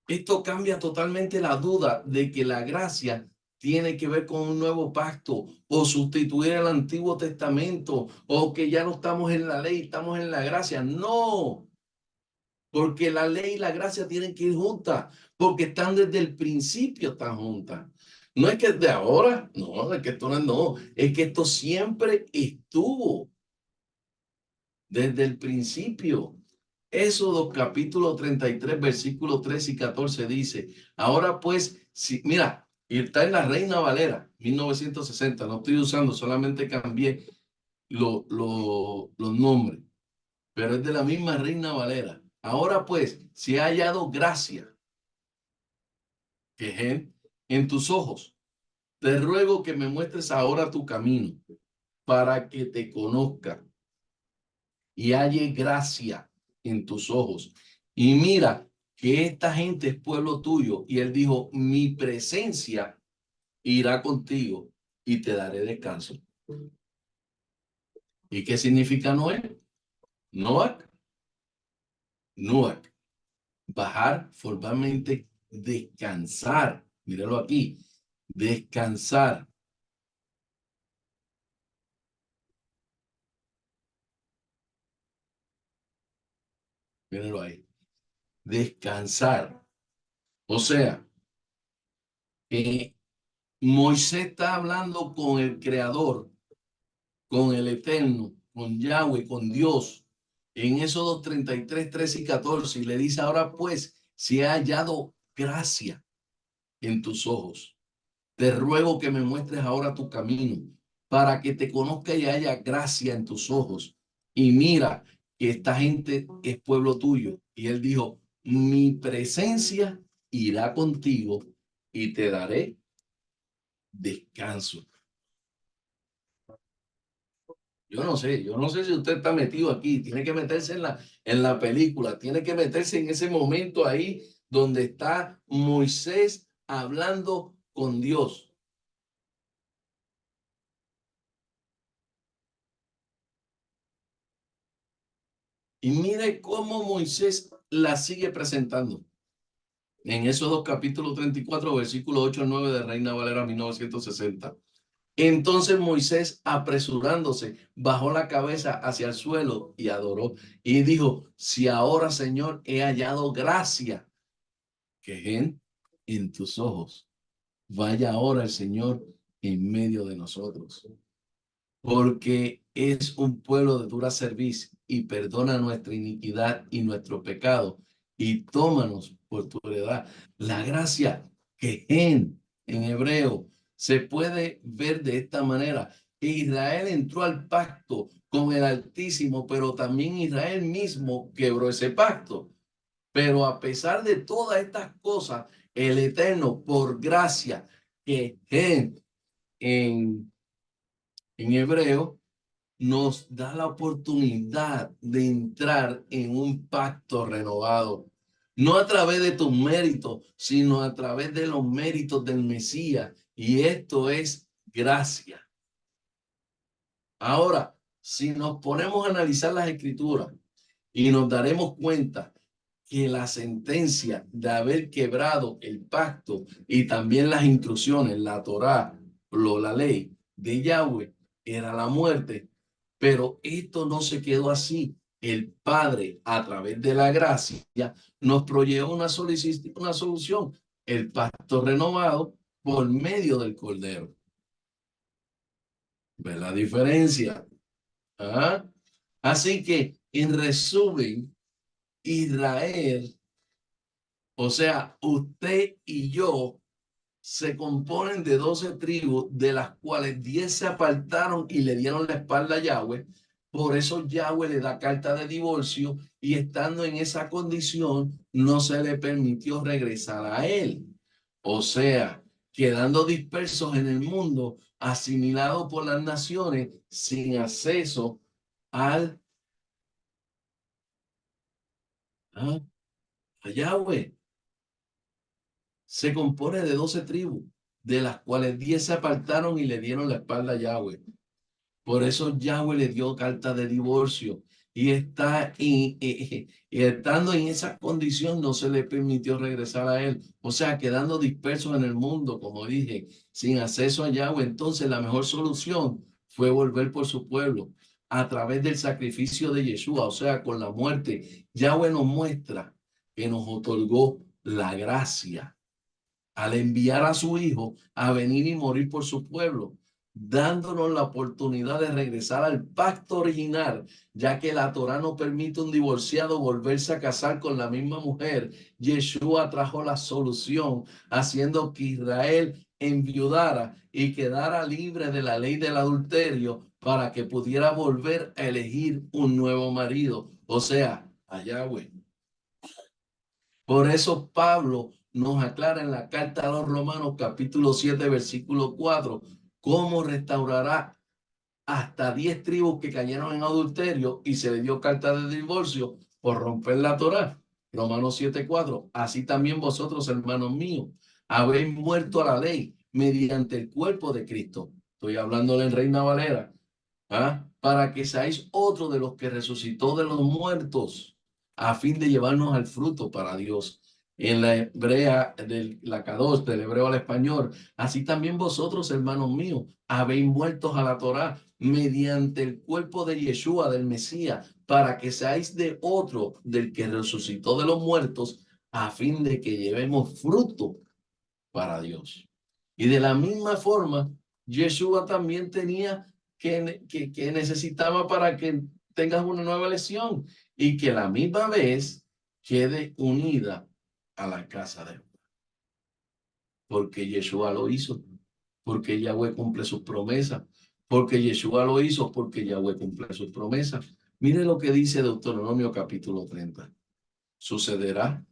esto cambia totalmente la duda de que la gracia tiene que ver con un nuevo pacto o sustituir el Antiguo Testamento o que ya no estamos en la ley, estamos en la gracia. No, porque la ley y la gracia tienen que ir juntas, porque están desde el principio, están juntas. No es que de ahora, no, es que esto no, es que esto siempre estuvo desde el principio. Éxodo capítulo 33, versículos 13 y 14 dice, ahora pues, si, mira, y está en la Reina Valera, 1960, no estoy usando, solamente cambié los nombres, pero es de la misma Reina Valera. Ahora pues, si ha hallado gracia que en tus ojos, te ruego que me muestres ahora tu camino para que te conozca y halle gracia en tus ojos. Y mira que esta gente es pueblo tuyo. Y él dijo, mi presencia irá contigo y te daré descanso. ¿Y qué significa Noé? Noac, Noac, bajar formalmente, descansar. Míralo aquí, descansar. Míralo ahí, descansar. O sea, eh, Moisés está hablando con el Creador, con el Eterno, con Yahweh, con Dios, en Éxodo 33, 13 y 14, y le dice, ahora pues, si he hallado gracia en tus ojos, te ruego que me muestres ahora tu camino, para que te conozca y haya gracia en tus ojos. Y mira que esta gente es pueblo tuyo. Y él dijo, mi presencia irá contigo y te daré descanso. Yo no sé si usted está metido aquí, tiene que meterse en la película, tiene que meterse en ese momento ahí donde está Moisés hablando con Dios. Y mire cómo Moisés la sigue presentando. En esos dos capítulos 34, versículo 8 al 9 de Reina Valera 1960. Entonces Moisés, apresurándose, bajó la cabeza hacia el suelo y adoró. Y dijo, si ahora, Señor, he hallado gracia que en tus ojos. Vaya ahora el Señor en medio de nosotros, porque es un pueblo de dura cerviz y perdona nuestra iniquidad y nuestro pecado y tómanos por tu heredad. La gracia que en hebreo se puede ver de esta manera. Israel entró al pacto con el Altísimo, pero también Israel mismo quebró ese pacto. Pero a pesar de todas estas cosas, el Eterno, por gracia, que en, en hebreo, nos da la oportunidad de entrar en un pacto renovado. No a través de tus méritos, sino a través de los méritos del Mesías. Y esto es gracia. Ahora, si nos ponemos a analizar las escrituras y nos daremos cuenta que la sentencia de haber quebrado el pacto y también las instrucciones, la Torá, la ley de Yahweh, era la muerte. Pero esto no se quedó así. El Padre, a través de la gracia, nos proveyó una solución, el pacto renovado por medio del Cordero. ¿Ves la diferencia? ¿Ah? Así que, en resumen, Israel, o sea, usted y yo, se componen de 12 tribus, de las cuales 10 se apartaron y le dieron la espalda a Yahweh, Por eso Yahweh le da carta de divorcio y estando en esa condición no se le permitió regresar a él. O sea, quedando dispersos en el mundo, asimilados por las naciones, sin acceso al a Yahweh. Se compone de 12 tribus, de las cuales 10 se apartaron y le dieron la espalda a Yahweh. Por eso Yahweh le dio carta de divorcio y estando en esa condición no se le permitió regresar a él. O sea, quedando dispersos en el mundo, como dije, sin acceso a Yahweh. Entonces la mejor solución fue volver por su pueblo a través del sacrificio de Yeshua, o sea, con la muerte. Yahweh nos muestra que nos otorgó la gracia al enviar a su hijo a venir y morir por su pueblo, dándonos la oportunidad de regresar al pacto original, ya que la Torá no permite un divorciado volverse a casar con la misma mujer. Yeshua trajo la solución, haciendo que Israel enviudara y quedara libre de la ley del adulterio para que pudiera volver a elegir un nuevo marido, o sea, a Yahweh. Por eso Pablo nos aclara en la carta a los Romanos capítulo 7 versículo 4 cómo restaurará hasta 10 tribus que cayeron en adulterio y se le dio carta de divorcio por romper la Torá. Romanos 7:4. Así también vosotros, hermanos míos, habéis muerto a la ley mediante el cuerpo de Cristo. Estoy hablando en Reina Valera. Para que seáis otro de los que resucitó de los muertos, a fin de llevarnos al fruto para Dios. En la hebrea, la K2, del hebreo al español, así también vosotros, hermanos míos, habéis muerto a la Torá mediante el cuerpo de Yeshua, del Mesías, para que seáis de otro, del que resucitó de los muertos, a fin de que llevemos fruto para Dios. Y de la misma forma, Yeshua también tenía que necesitaba para que tengas una nueva elección y que la misma vez quede unida a la casa de Dios. Porque Yeshua lo hizo, porque Yahweh cumple sus promesas, porque Yeshua lo hizo, porque Yahweh cumple sus promesas. Mire lo que dice Deuteronomio capítulo 30. Sucederá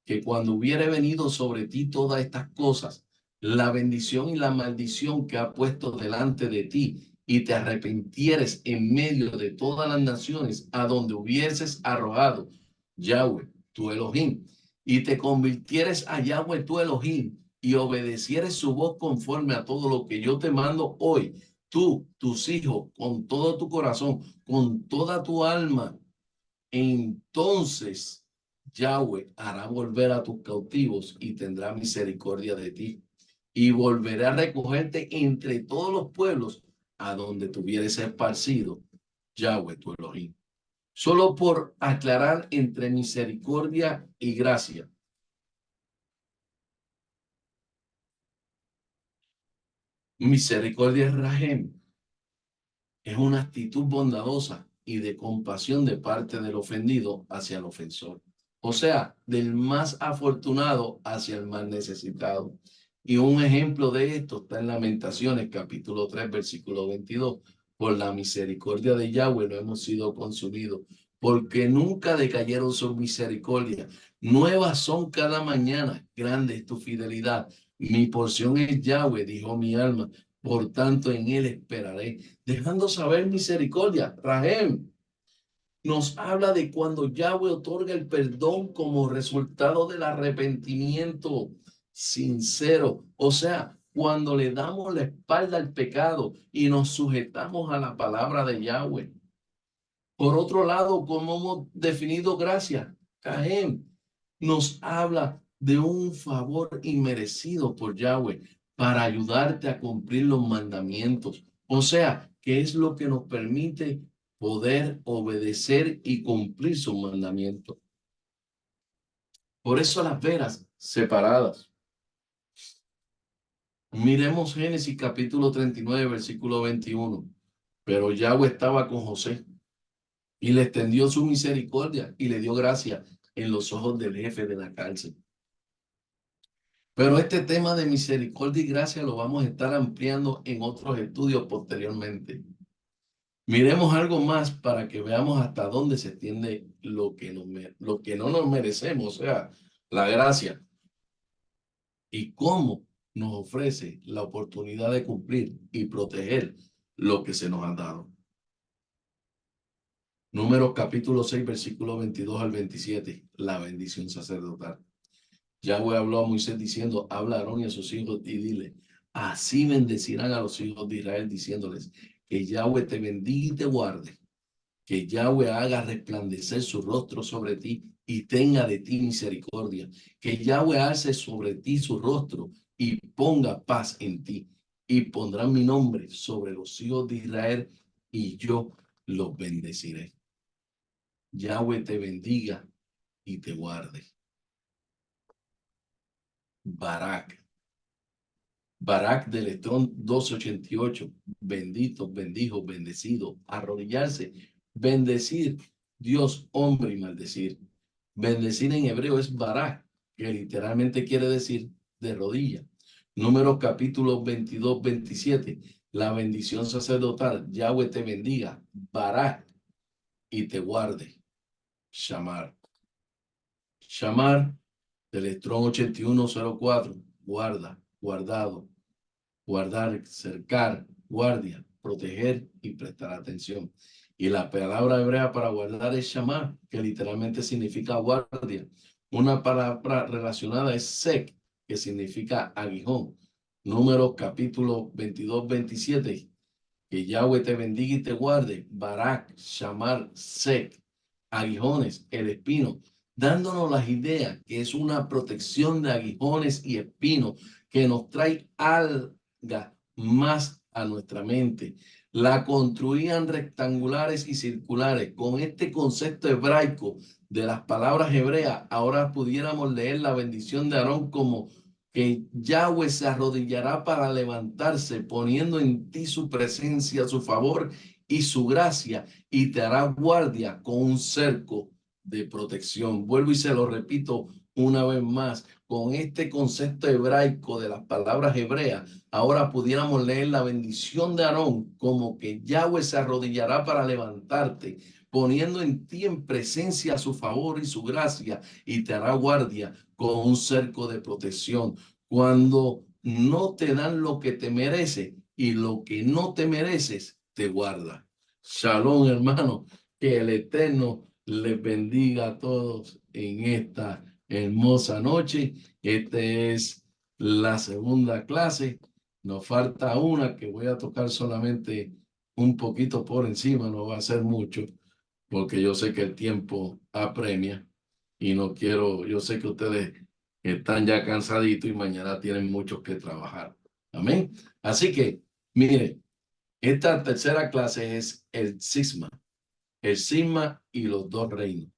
que cuando hubiere venido sobre ti todas estas cosas, la bendición y la maldición que ha puesto delante de ti, y te arrepintieres en medio de todas las naciones a donde hubieses arrojado Yahweh, tu Elohim, y te convirtieres a Yahweh, tu Elohim, y obedecieres su voz conforme a todo lo que yo te mando hoy, tú, tus hijos, con todo tu corazón, con toda tu alma, entonces Yahweh hará volver a tus cautivos y tendrá misericordia de ti. Y volverá a recogerte entre todos los pueblos a donde tuvieres esparcido Yahweh tu Elohim. Solo por aclarar entre misericordia y gracia. Misericordia es Rahem, es una actitud bondadosa y de compasión de parte del ofendido hacia el ofensor. O sea, del más afortunado hacia el más necesitado. Y un ejemplo de esto está en Lamentaciones, capítulo 3, versículo 22. Por la misericordia de Yahweh no hemos sido consumidos, porque nunca decayeron sus misericordias. Nuevas son cada mañana, grande es tu fidelidad. Mi porción es Yahweh, dijo mi alma, por tanto en él esperaré, dejando saber misericordia. Rahem nos habla de cuando Yahweh otorga el perdón como resultado del arrepentimiento sincero. O sea, cuando le damos la espalda al pecado y nos sujetamos a la palabra de Yahweh. Por otro lado, como hemos definido gracia, Cahem nos habla de un favor inmerecido por Yahweh para ayudarte a cumplir los mandamientos. O sea, que es lo que nos permite poder obedecer y cumplir sus mandamientos. Por eso las veras separadas. Miremos Génesis capítulo 39, versículo 21. Pero Yahweh estaba con José y le extendió su misericordia y le dio gracia en los ojos del jefe de la cárcel. Pero este tema de misericordia y gracia lo vamos a estar ampliando en otros estudios posteriormente. Miremos algo más para que veamos hasta dónde se extiende lo que no nos merecemos, o sea, la gracia, y cómo nos ofrece la oportunidad de cumplir y proteger lo que se nos ha dado. Números capítulo 6, versículo 22 al 27, la bendición sacerdotal. Yahweh habló a Moisés diciendo, habla a Aarón y a sus hijos y dile, así bendecirán a los hijos de Israel diciéndoles, que Yahweh te bendiga y te guarde, que Yahweh haga resplandecer su rostro sobre ti y tenga de ti misericordia, que Yahweh alce sobre ti su rostro y ponga paz en ti, y pondrán mi nombre sobre los hijos de Israel y yo los bendeciré. Yahweh te bendiga y te guarde. Barak. Barak de Letrón 288. Bendito, bendijo, bendecido. Arrodillarse. Bendecir. Dios, hombre y maldecir. Bendecir en hebreo es Barak, que literalmente quiere decir de rodilla. Números capítulo 22, 27. La bendición sacerdotal. Yahweh te bendiga. Barak y te guarde. Shamar. Shamar del Letrón 8104. Guarda, guardado, guardar, cercar, guardia, proteger y prestar atención. Y la palabra hebrea para guardar es shamar, que literalmente significa guardia. Una palabra relacionada es sek, que significa aguijón. Números capítulo 22, 27. Que Yahweh te bendiga y te guarde. Barak, shamar, sek, aguijones, el espino, dándonos las ideas que es una protección de aguijones y espinos que nos trae alga más a nuestra mente. La construían rectangulares y circulares. Con este concepto hebraico de las palabras hebreas, ahora pudiéramos leer la bendición de Aarón como que Yahweh se arrodillará para levantarse, poniendo en ti su presencia, su favor y su gracia, y te hará guardia con un cerco de protección. Vuelvo y se lo repito una vez más, con este concepto hebraico de las palabras hebreas, ahora pudiéramos leer la bendición de Aarón como que Yahweh se arrodillará para levantarte, poniendo en ti en presencia su favor y su gracia, y te hará guardia con un cerco de protección. Cuando no te dan lo que te merece y lo que no te mereces, te guarda. Shalom, hermano. Que el Eterno les bendiga a todos en esta hermosa noche. Esta es la segunda clase. Nos falta una que voy a tocar solamente un poquito por encima, no va a ser mucho, porque yo sé que el tiempo apremia y no quiero, yo sé que ustedes están ya cansaditos y mañana tienen mucho que trabajar. Amén. Así que, mire, esta tercera clase es el cisma y los dos reinos.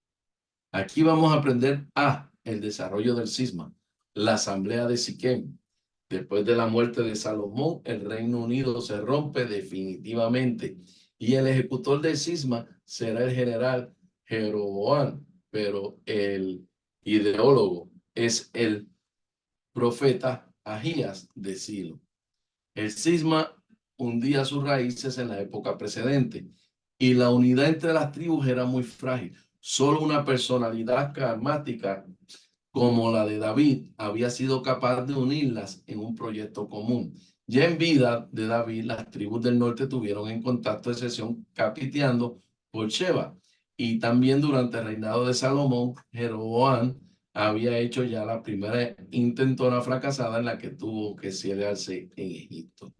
Aquí vamos a aprender el desarrollo del cisma, la asamblea de Siquem. Después de la muerte de Salomón, el Reino Unido se rompe definitivamente y el ejecutor del cisma será el general Jeroboam, pero el ideólogo es el profeta Ahías de Silo. El cisma hundía sus raíces en la época precedente y la unidad entre las tribus era muy frágil. Solo una personalidad carismática como la de David había sido capaz de unirlas en un proyecto común. Ya en vida de David, las tribus del norte tuvieron en contacto de sesión capiteando por Sheba. Y también durante el reinado de Salomón, Jeroboam había hecho ya la primera intentona fracasada en la que tuvo que exiliarse en Egipto.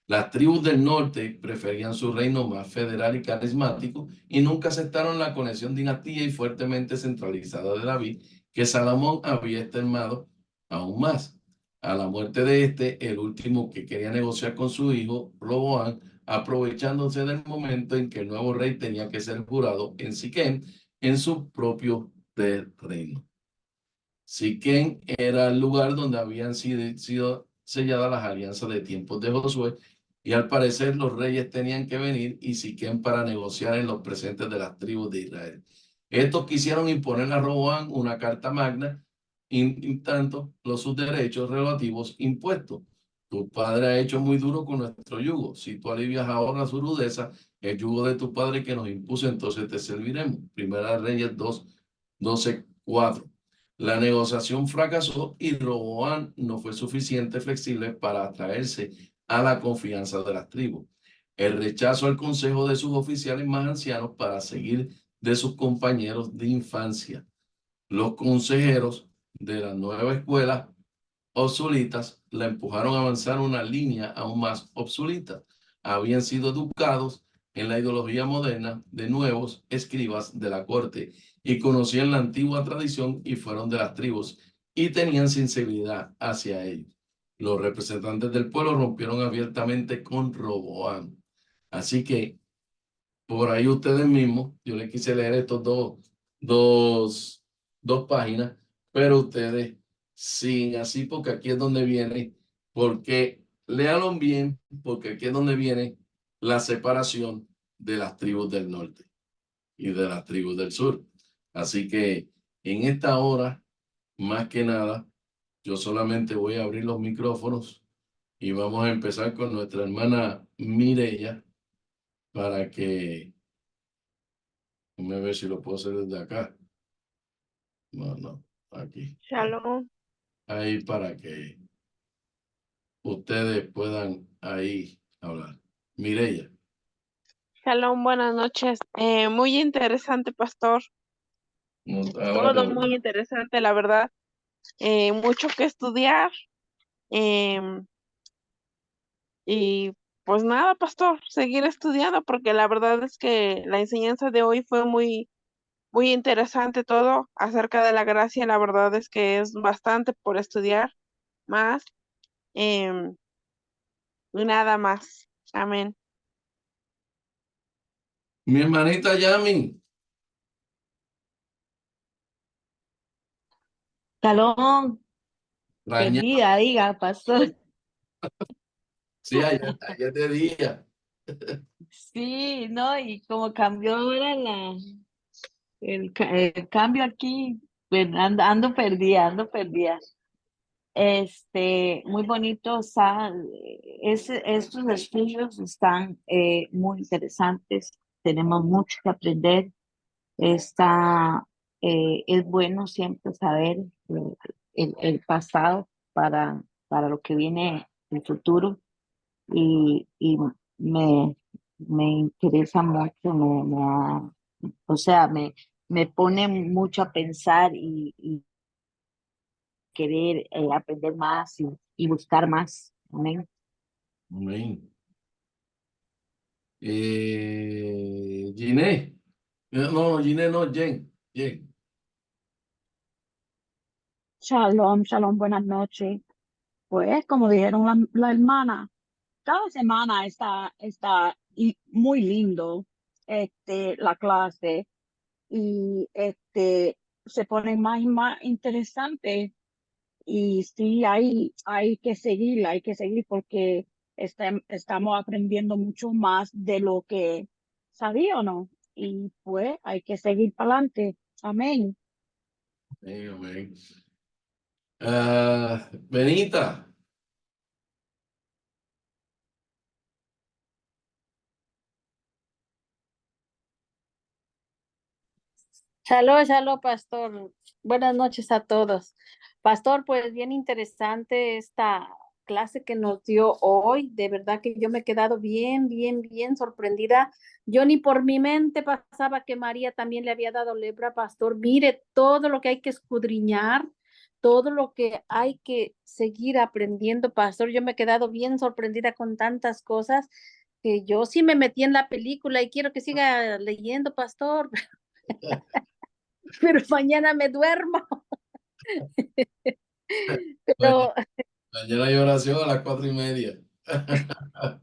Las tribus del norte preferían su reino más federal y carismático y nunca aceptaron la conexión dinastía y fuertemente centralizada de David, que Salomón había extremado aún más. A la muerte de este, el último que quería negociar con su hijo, Roboam, aprovechándose del momento en que el nuevo rey tenía que ser jurado en Siquem, en su propio reino. Siquem era el lugar donde habían sido selladas las alianzas de tiempos de Josué, y al parecer los reyes tenían que venir y Siquem para negociar en los presentes de las tribus de Israel. Estos quisieron imponer a Roboam una carta magna, en tanto sus derechos relativos impuestos. Tu padre ha hecho muy duro con nuestro yugo. Si tú alivias ahora su rudeza, el yugo de tu padre que nos impuso, entonces te serviremos. Primera Reyes 2:12-4. La negociación fracasó y Roboam no fue suficiente flexible para atraerse a la confianza de las tribus. El rechazo al consejo de sus oficiales más ancianos para seguir de sus compañeros de infancia. Los consejeros de la nueva escuela obsoletas la empujaron a avanzar una línea aún más obsoleta. Habían sido educados en la ideología moderna de nuevos escribas de la corte y conocían la antigua tradición y fueron de las tribus y tenían sensibilidad hacia ellos. Los representantes del pueblo rompieron abiertamente con Roboam. Así que por ahí ustedes mismos, yo les quise leer estos dos, dos páginas, pero ustedes sin así, porque aquí es donde viene, porque léanlo bien, porque aquí es donde viene la separación de las tribus del norte y de las tribus del sur. Así que en esta hora, más que nada, yo solamente voy a abrir los micrófonos y vamos a empezar con nuestra hermana Mireya para que déjame ver si lo puedo hacer desde acá. No, aquí. Shalom. Ahí para que ustedes puedan ahí hablar. Mireya. Shalom, buenas noches. Muy interesante, pastor. Ahora te Todo oigo. muy interesante, la verdad. Mucho que estudiar. em, y pues nada, pastor, seguir estudiando, porque la verdad es que la enseñanza de hoy fue muy, muy interesante todo acerca de la gracia. La verdad es que es bastante por estudiar más. em, y nada más. Amén. Mi hermanita Yami. Shalom, Raña. perdida, diga, pastor. Sí, ayer de día. Sí, no, y como cambió ahora el cambio aquí, pues ando perdida, ando perdida. Muy bonito, estos estudios están muy interesantes, tenemos mucho que aprender. Es bueno siempre saber el pasado para lo que viene el futuro. Y me, me interesa mucho, o sea, me pone mucho a pensar y querer aprender más y buscar más. Amén. Amén. Giné. No, Giné no, Jen. Jen. Shalom, shalom, buenas noches. Pues como dijeron la hermana, cada semana está muy lindo la clase y se pone más y más interesante y sí hay que seguir porque estamos aprendiendo mucho más de lo que sabía o no y pues hay que seguir para adelante. Amén. Amén. Benita. Shalom, shalom, pastor. Buenas noches a todos. Pastor, pues bien interesante esta clase que nos dio hoy. De verdad que yo me he quedado bien, bien, bien sorprendida. Yo ni por mi mente pasaba que María también le había dado lepra, pastor. Mire todo lo que hay que escudriñar, todo lo que hay que seguir aprendiendo, pastor. Yo me he quedado bien sorprendida con tantas cosas que yo sí me metí en la película y quiero que siga leyendo, pastor. Pero mañana me duermo. Mañana, Pero mañana hay oración a las 4:30.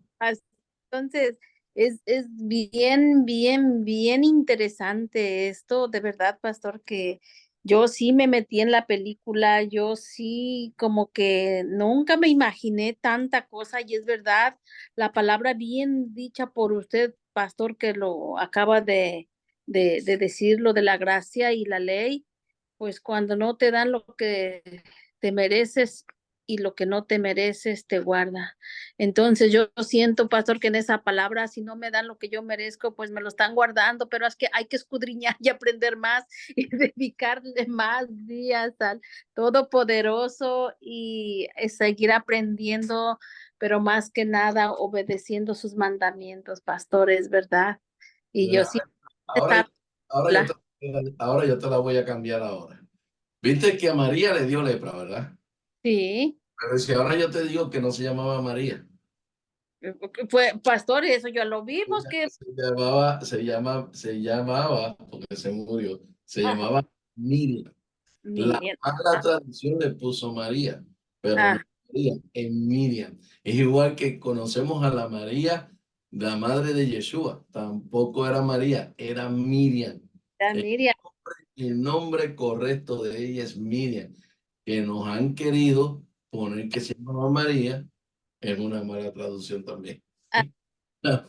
entonces es bien, bien, bien interesante esto, de verdad, pastor, que yo sí me metí en la película, yo sí como que nunca me imaginé tanta cosa y es verdad, la palabra bien dicha por usted, pastor, que lo acaba de decir, lo de la gracia y la ley, pues cuando no te dan lo que te mereces, y lo que no te mereces te guarda. Entonces yo siento, pastor, que en esa palabra, si no me dan lo que yo merezco, pues me lo están guardando, pero es que hay que escudriñar y aprender más y dedicarle más días al Todopoderoso y seguir aprendiendo, pero más que nada obedeciendo sus mandamientos, pastores, ¿verdad? Y yo sí, Ahora, ahora yo te la voy a cambiar ahora. Viste que a María le dio lepra, ¿verdad? sí. Pero si ahora yo te digo que no se llamaba María. Fue, pastor, eso ya lo vimos que Se llamaba, porque se murió, se ajá, llamaba Miriam. La Miriam. mala traducción le puso María, pero no Ah, María, es Miriam. Es igual que conocemos a la María, la madre de Yeshua. Tampoco era María, era Miriam. El Miriam. el nombre correcto de ella es Miriam, que nos han querido poner que se llama María, es una mala traducción también. Ah,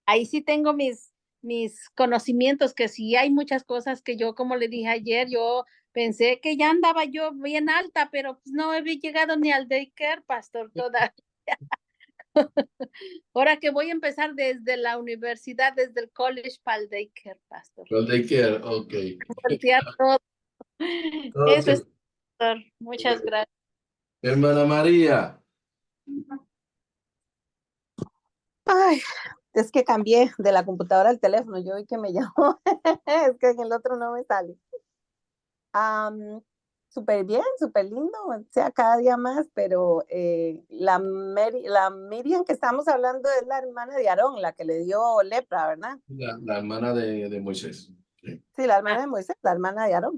ahí sí tengo mis conocimientos, que sí hay muchas cosas que yo, como le dije ayer, yo pensé que ya andaba yo bien alta, pero pues no había llegado ni al daycare, pastor, toda. Ahora que voy a empezar desde la universidad, desde el college para el daycare, pastor. Well, they care, ok. Voltear todo. Ok. Eso es, pastor. Muchas gracias. Hermana María, Ay, es que cambié de la computadora al teléfono. Yo vi que me llamó. Es que en el otro no me sale. Am, Súper bien, súper lindo, o sea, cada día más, pero la Miriam que estamos hablando es la hermana de Aarón, la que le dio lepra, ¿verdad? la hermana de Moisés. Sí. Sí, la hermana de Moisés, la hermana de Aarón.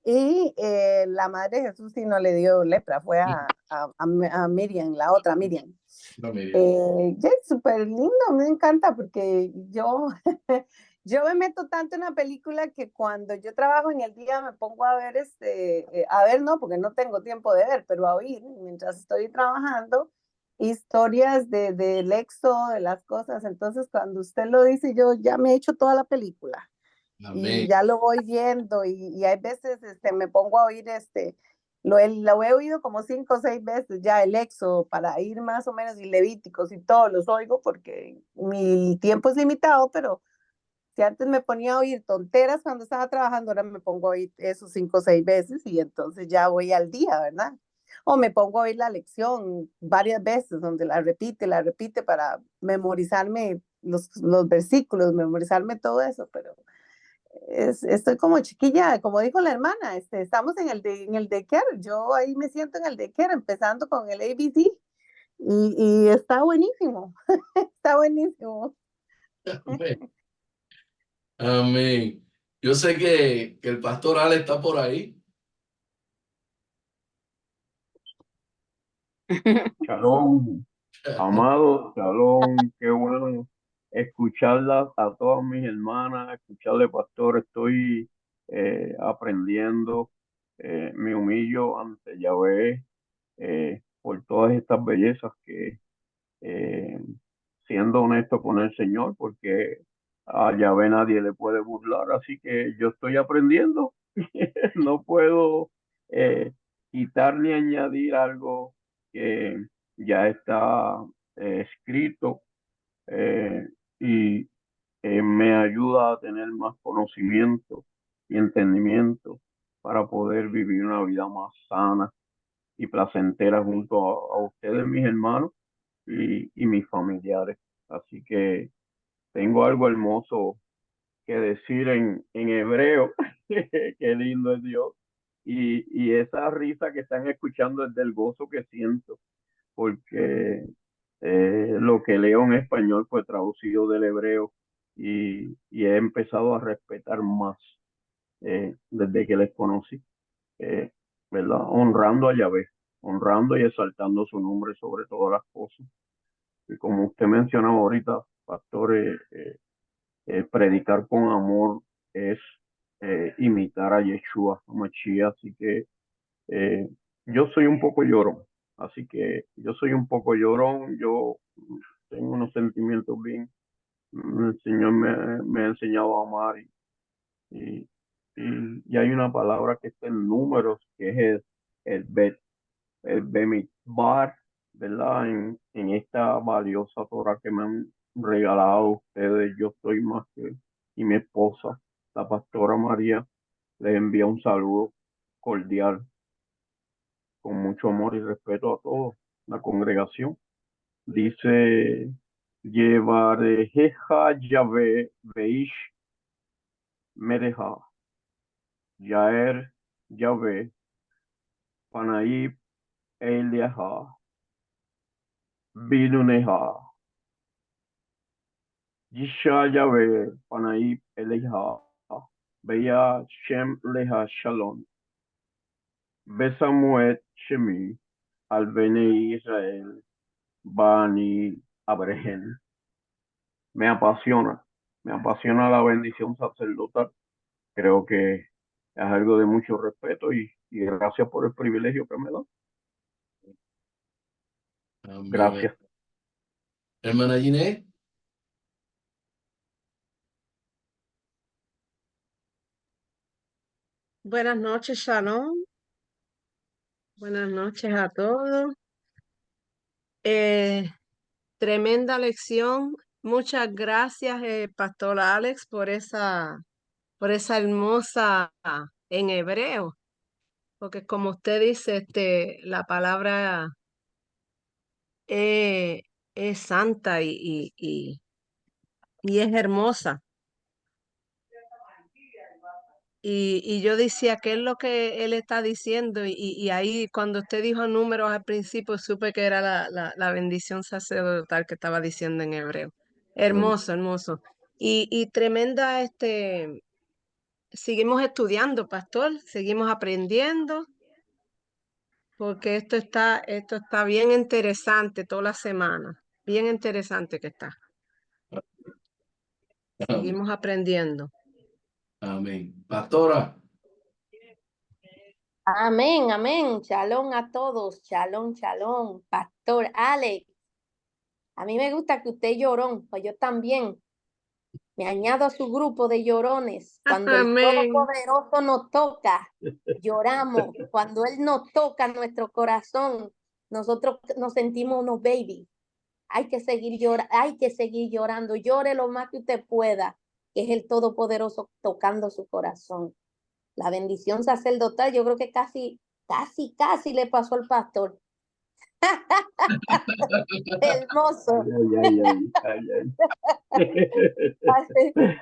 Y la madre de Jesús sí no le dio lepra, fue a Miriam, la otra Miriam. No, Miriam. Ya es súper lindo, me encanta porque yo, yo me meto tanto en la película que cuando yo trabajo en el día me pongo a ver, a ver no, porque no tengo tiempo de ver, pero a oír mientras estoy trabajando historias del éxodo, de las cosas. Entonces cuando usted lo dice, yo ya me he hecho toda la película Amén. y ya lo voy viendo y hay veces me pongo a oír lo he oído como 5 o 6 veces ya el Éxodo para ir más o menos y Levíticos y todos los oigo porque mi tiempo es limitado, pero si antes me ponía a oír tonteras cuando estaba trabajando, ahora me pongo a oír esos 5 o 6 veces y entonces ya voy al día, ¿verdad? O me pongo a oír la lección varias veces donde la repite para memorizarme los versículos, memorizarme todo eso, pero estoy como chiquilla, como dijo la hermana, estamos en el daycare, yo ahí me siento en el daycare, empezando con el ABC, y está buenísimo, está buenísimo. Amén. Amén. Yo sé que el pastor Ale está por ahí. Shalom, amado, shalom, qué bueno escucharlas a todas mis hermanas, escucharle, pastor, estoy aprendiendo, me humillo ante Yahvé por todas estas bellezas que, eh, siendo honesto con el Señor, porque a Yahvé nadie le puede burlar, así que yo estoy aprendiendo, no puedo quitar ni añadir algo que ya está escrito, eh, y me ayuda a tener más conocimiento y entendimiento para poder vivir una vida más sana y placentera junto a ustedes, mis hermanos, y mis familiares. Así que tengo algo hermoso que decir en hebreo. Qué lindo es Dios. Y esa risa que están escuchando es del gozo que siento, porque lo que leo en español fue traducido del hebreo y he empezado a respetar más desde que les conocí, eh, ¿verdad? Honrando a Yahvé, honrando y exaltando su nombre sobre todas las cosas. Y como usted mencionaba ahorita, pastor, predicar con amor es imitar a Yeshua, a Mashiach, así que eh, yo soy un poco llorón, así que yo soy un poco llorón, yo tengo unos sentimientos bien, el Señor me ha enseñado a amar y hay una palabra que está en Números, que es el Bemidbar, ¿verdad? En esta valiosa Torah que me han regalado ustedes. Yo soy más que, y mi esposa, la pastora María, les envía un saludo cordial, con mucho amor y respeto a toda la congregación. Dice, Yevarejeja Yahvé Beish Mereja, Yaer Yahvé, Panaib Eliaha, Binuneha, Yisha Yahvé, Panaib Eliaha, Beya Shem Leha Shalom, Besamuet Shemi, Al Bene Israel, Bani Abrehen. Me apasiona la bendición sacerdotal. Creo que es algo de mucho respeto y gracias por el privilegio que me da. Amén. Gracias. Hermana Ginés. Buenas noches, Shalom. Buenas noches a todos. Tremenda lección. Muchas gracias, Pastor Alex, por esa hermosa en hebreo. Porque como usted dice, la palabra es santa y es hermosa. Y yo decía, ¿qué es lo que él está diciendo? Y ahí cuando usted dijo números al principio, supe que era la bendición sacerdotal que estaba diciendo en hebreo. Hermoso, hermoso. Y tremenda, seguimos estudiando, pastor, seguimos aprendiendo, porque esto está bien interesante toda la semana. Bien interesante que está. Amén. Seguimos aprendiendo. Amén. Pastora. Amén, amén. Shalom a todos. Shalom, shalom. Pastor Alex, a mí me gusta que usted es llorón, pues yo también. Me añado a su grupo de llorones. Cuando el Amén. Todopoderoso nos toca, lloramos. Cuando Él nos toca nuestro corazón, nosotros nos sentimos unos babies. Hay que seguir llorando. Llore lo más que usted pueda, que es el Todopoderoso tocando su corazón. La bendición sacerdotal, yo creo que casi le pasó al pastor. Hermoso.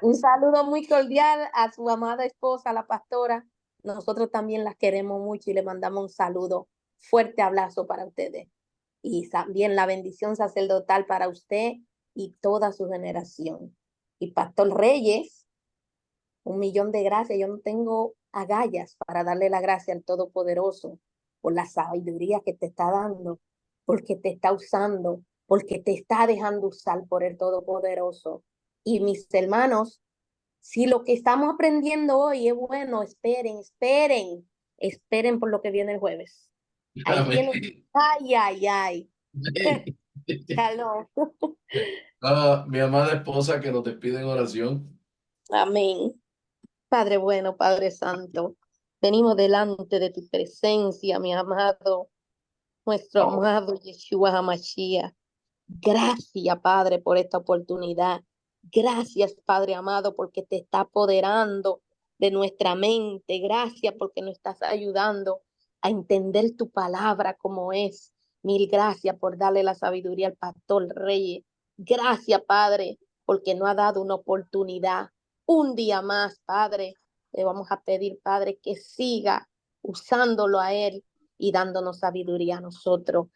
Un saludo muy cordial a su amada esposa, la pastora. Nosotros también las queremos mucho y le mandamos un saludo, fuerte abrazo para ustedes. Y también la bendición sacerdotal para usted y toda su generación. Y Pastor Reyes, 1,000,000 de gracias. Yo no tengo agallas para darle la gracia al Todopoderoso por la sabiduría que te está dando, porque te está usando, porque te está dejando usar por el Todopoderoso. Y mis hermanos, si lo que estamos aprendiendo hoy es bueno, esperen por lo que viene el jueves. Ahí Amén. tienen, ay. Shalom. Mi amada esposa que nos despide en oración. Amén. Padre bueno, Padre santo, venimos delante de tu presencia, mi amado, nuestro amado Yeshua HaMashiach. Gracias, Padre, por esta oportunidad. Gracias, Padre amado, porque te está apoderando de nuestra mente. Gracias porque nos estás ayudando a entender tu palabra como es. Mil gracias por darle la sabiduría al pastor Reyes. Gracias, Padre, porque nos ha dado una oportunidad. Un día más, Padre, le vamos a pedir, Padre, que siga usándolo a él y dándonos sabiduría a nosotros.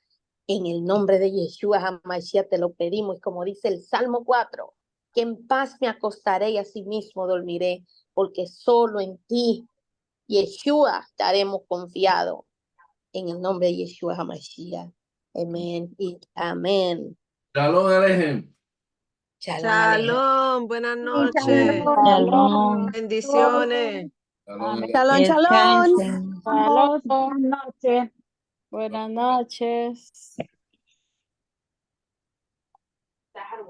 En el nombre de Yeshua HaMashiach te lo pedimos, y como dice el Salmo 4, que en paz me acostaré y asimismo dormiré, porque solo en ti, Yeshua, estaremos confiados. En el nombre de Yeshua HaMashiach. Amén y amén. Shalom Alejem. Shalom, buenas noches. Shalom. Bendiciones. Shalom. Shalom, shalom. Descansen. Vamos, buenas noches. Buenas noches.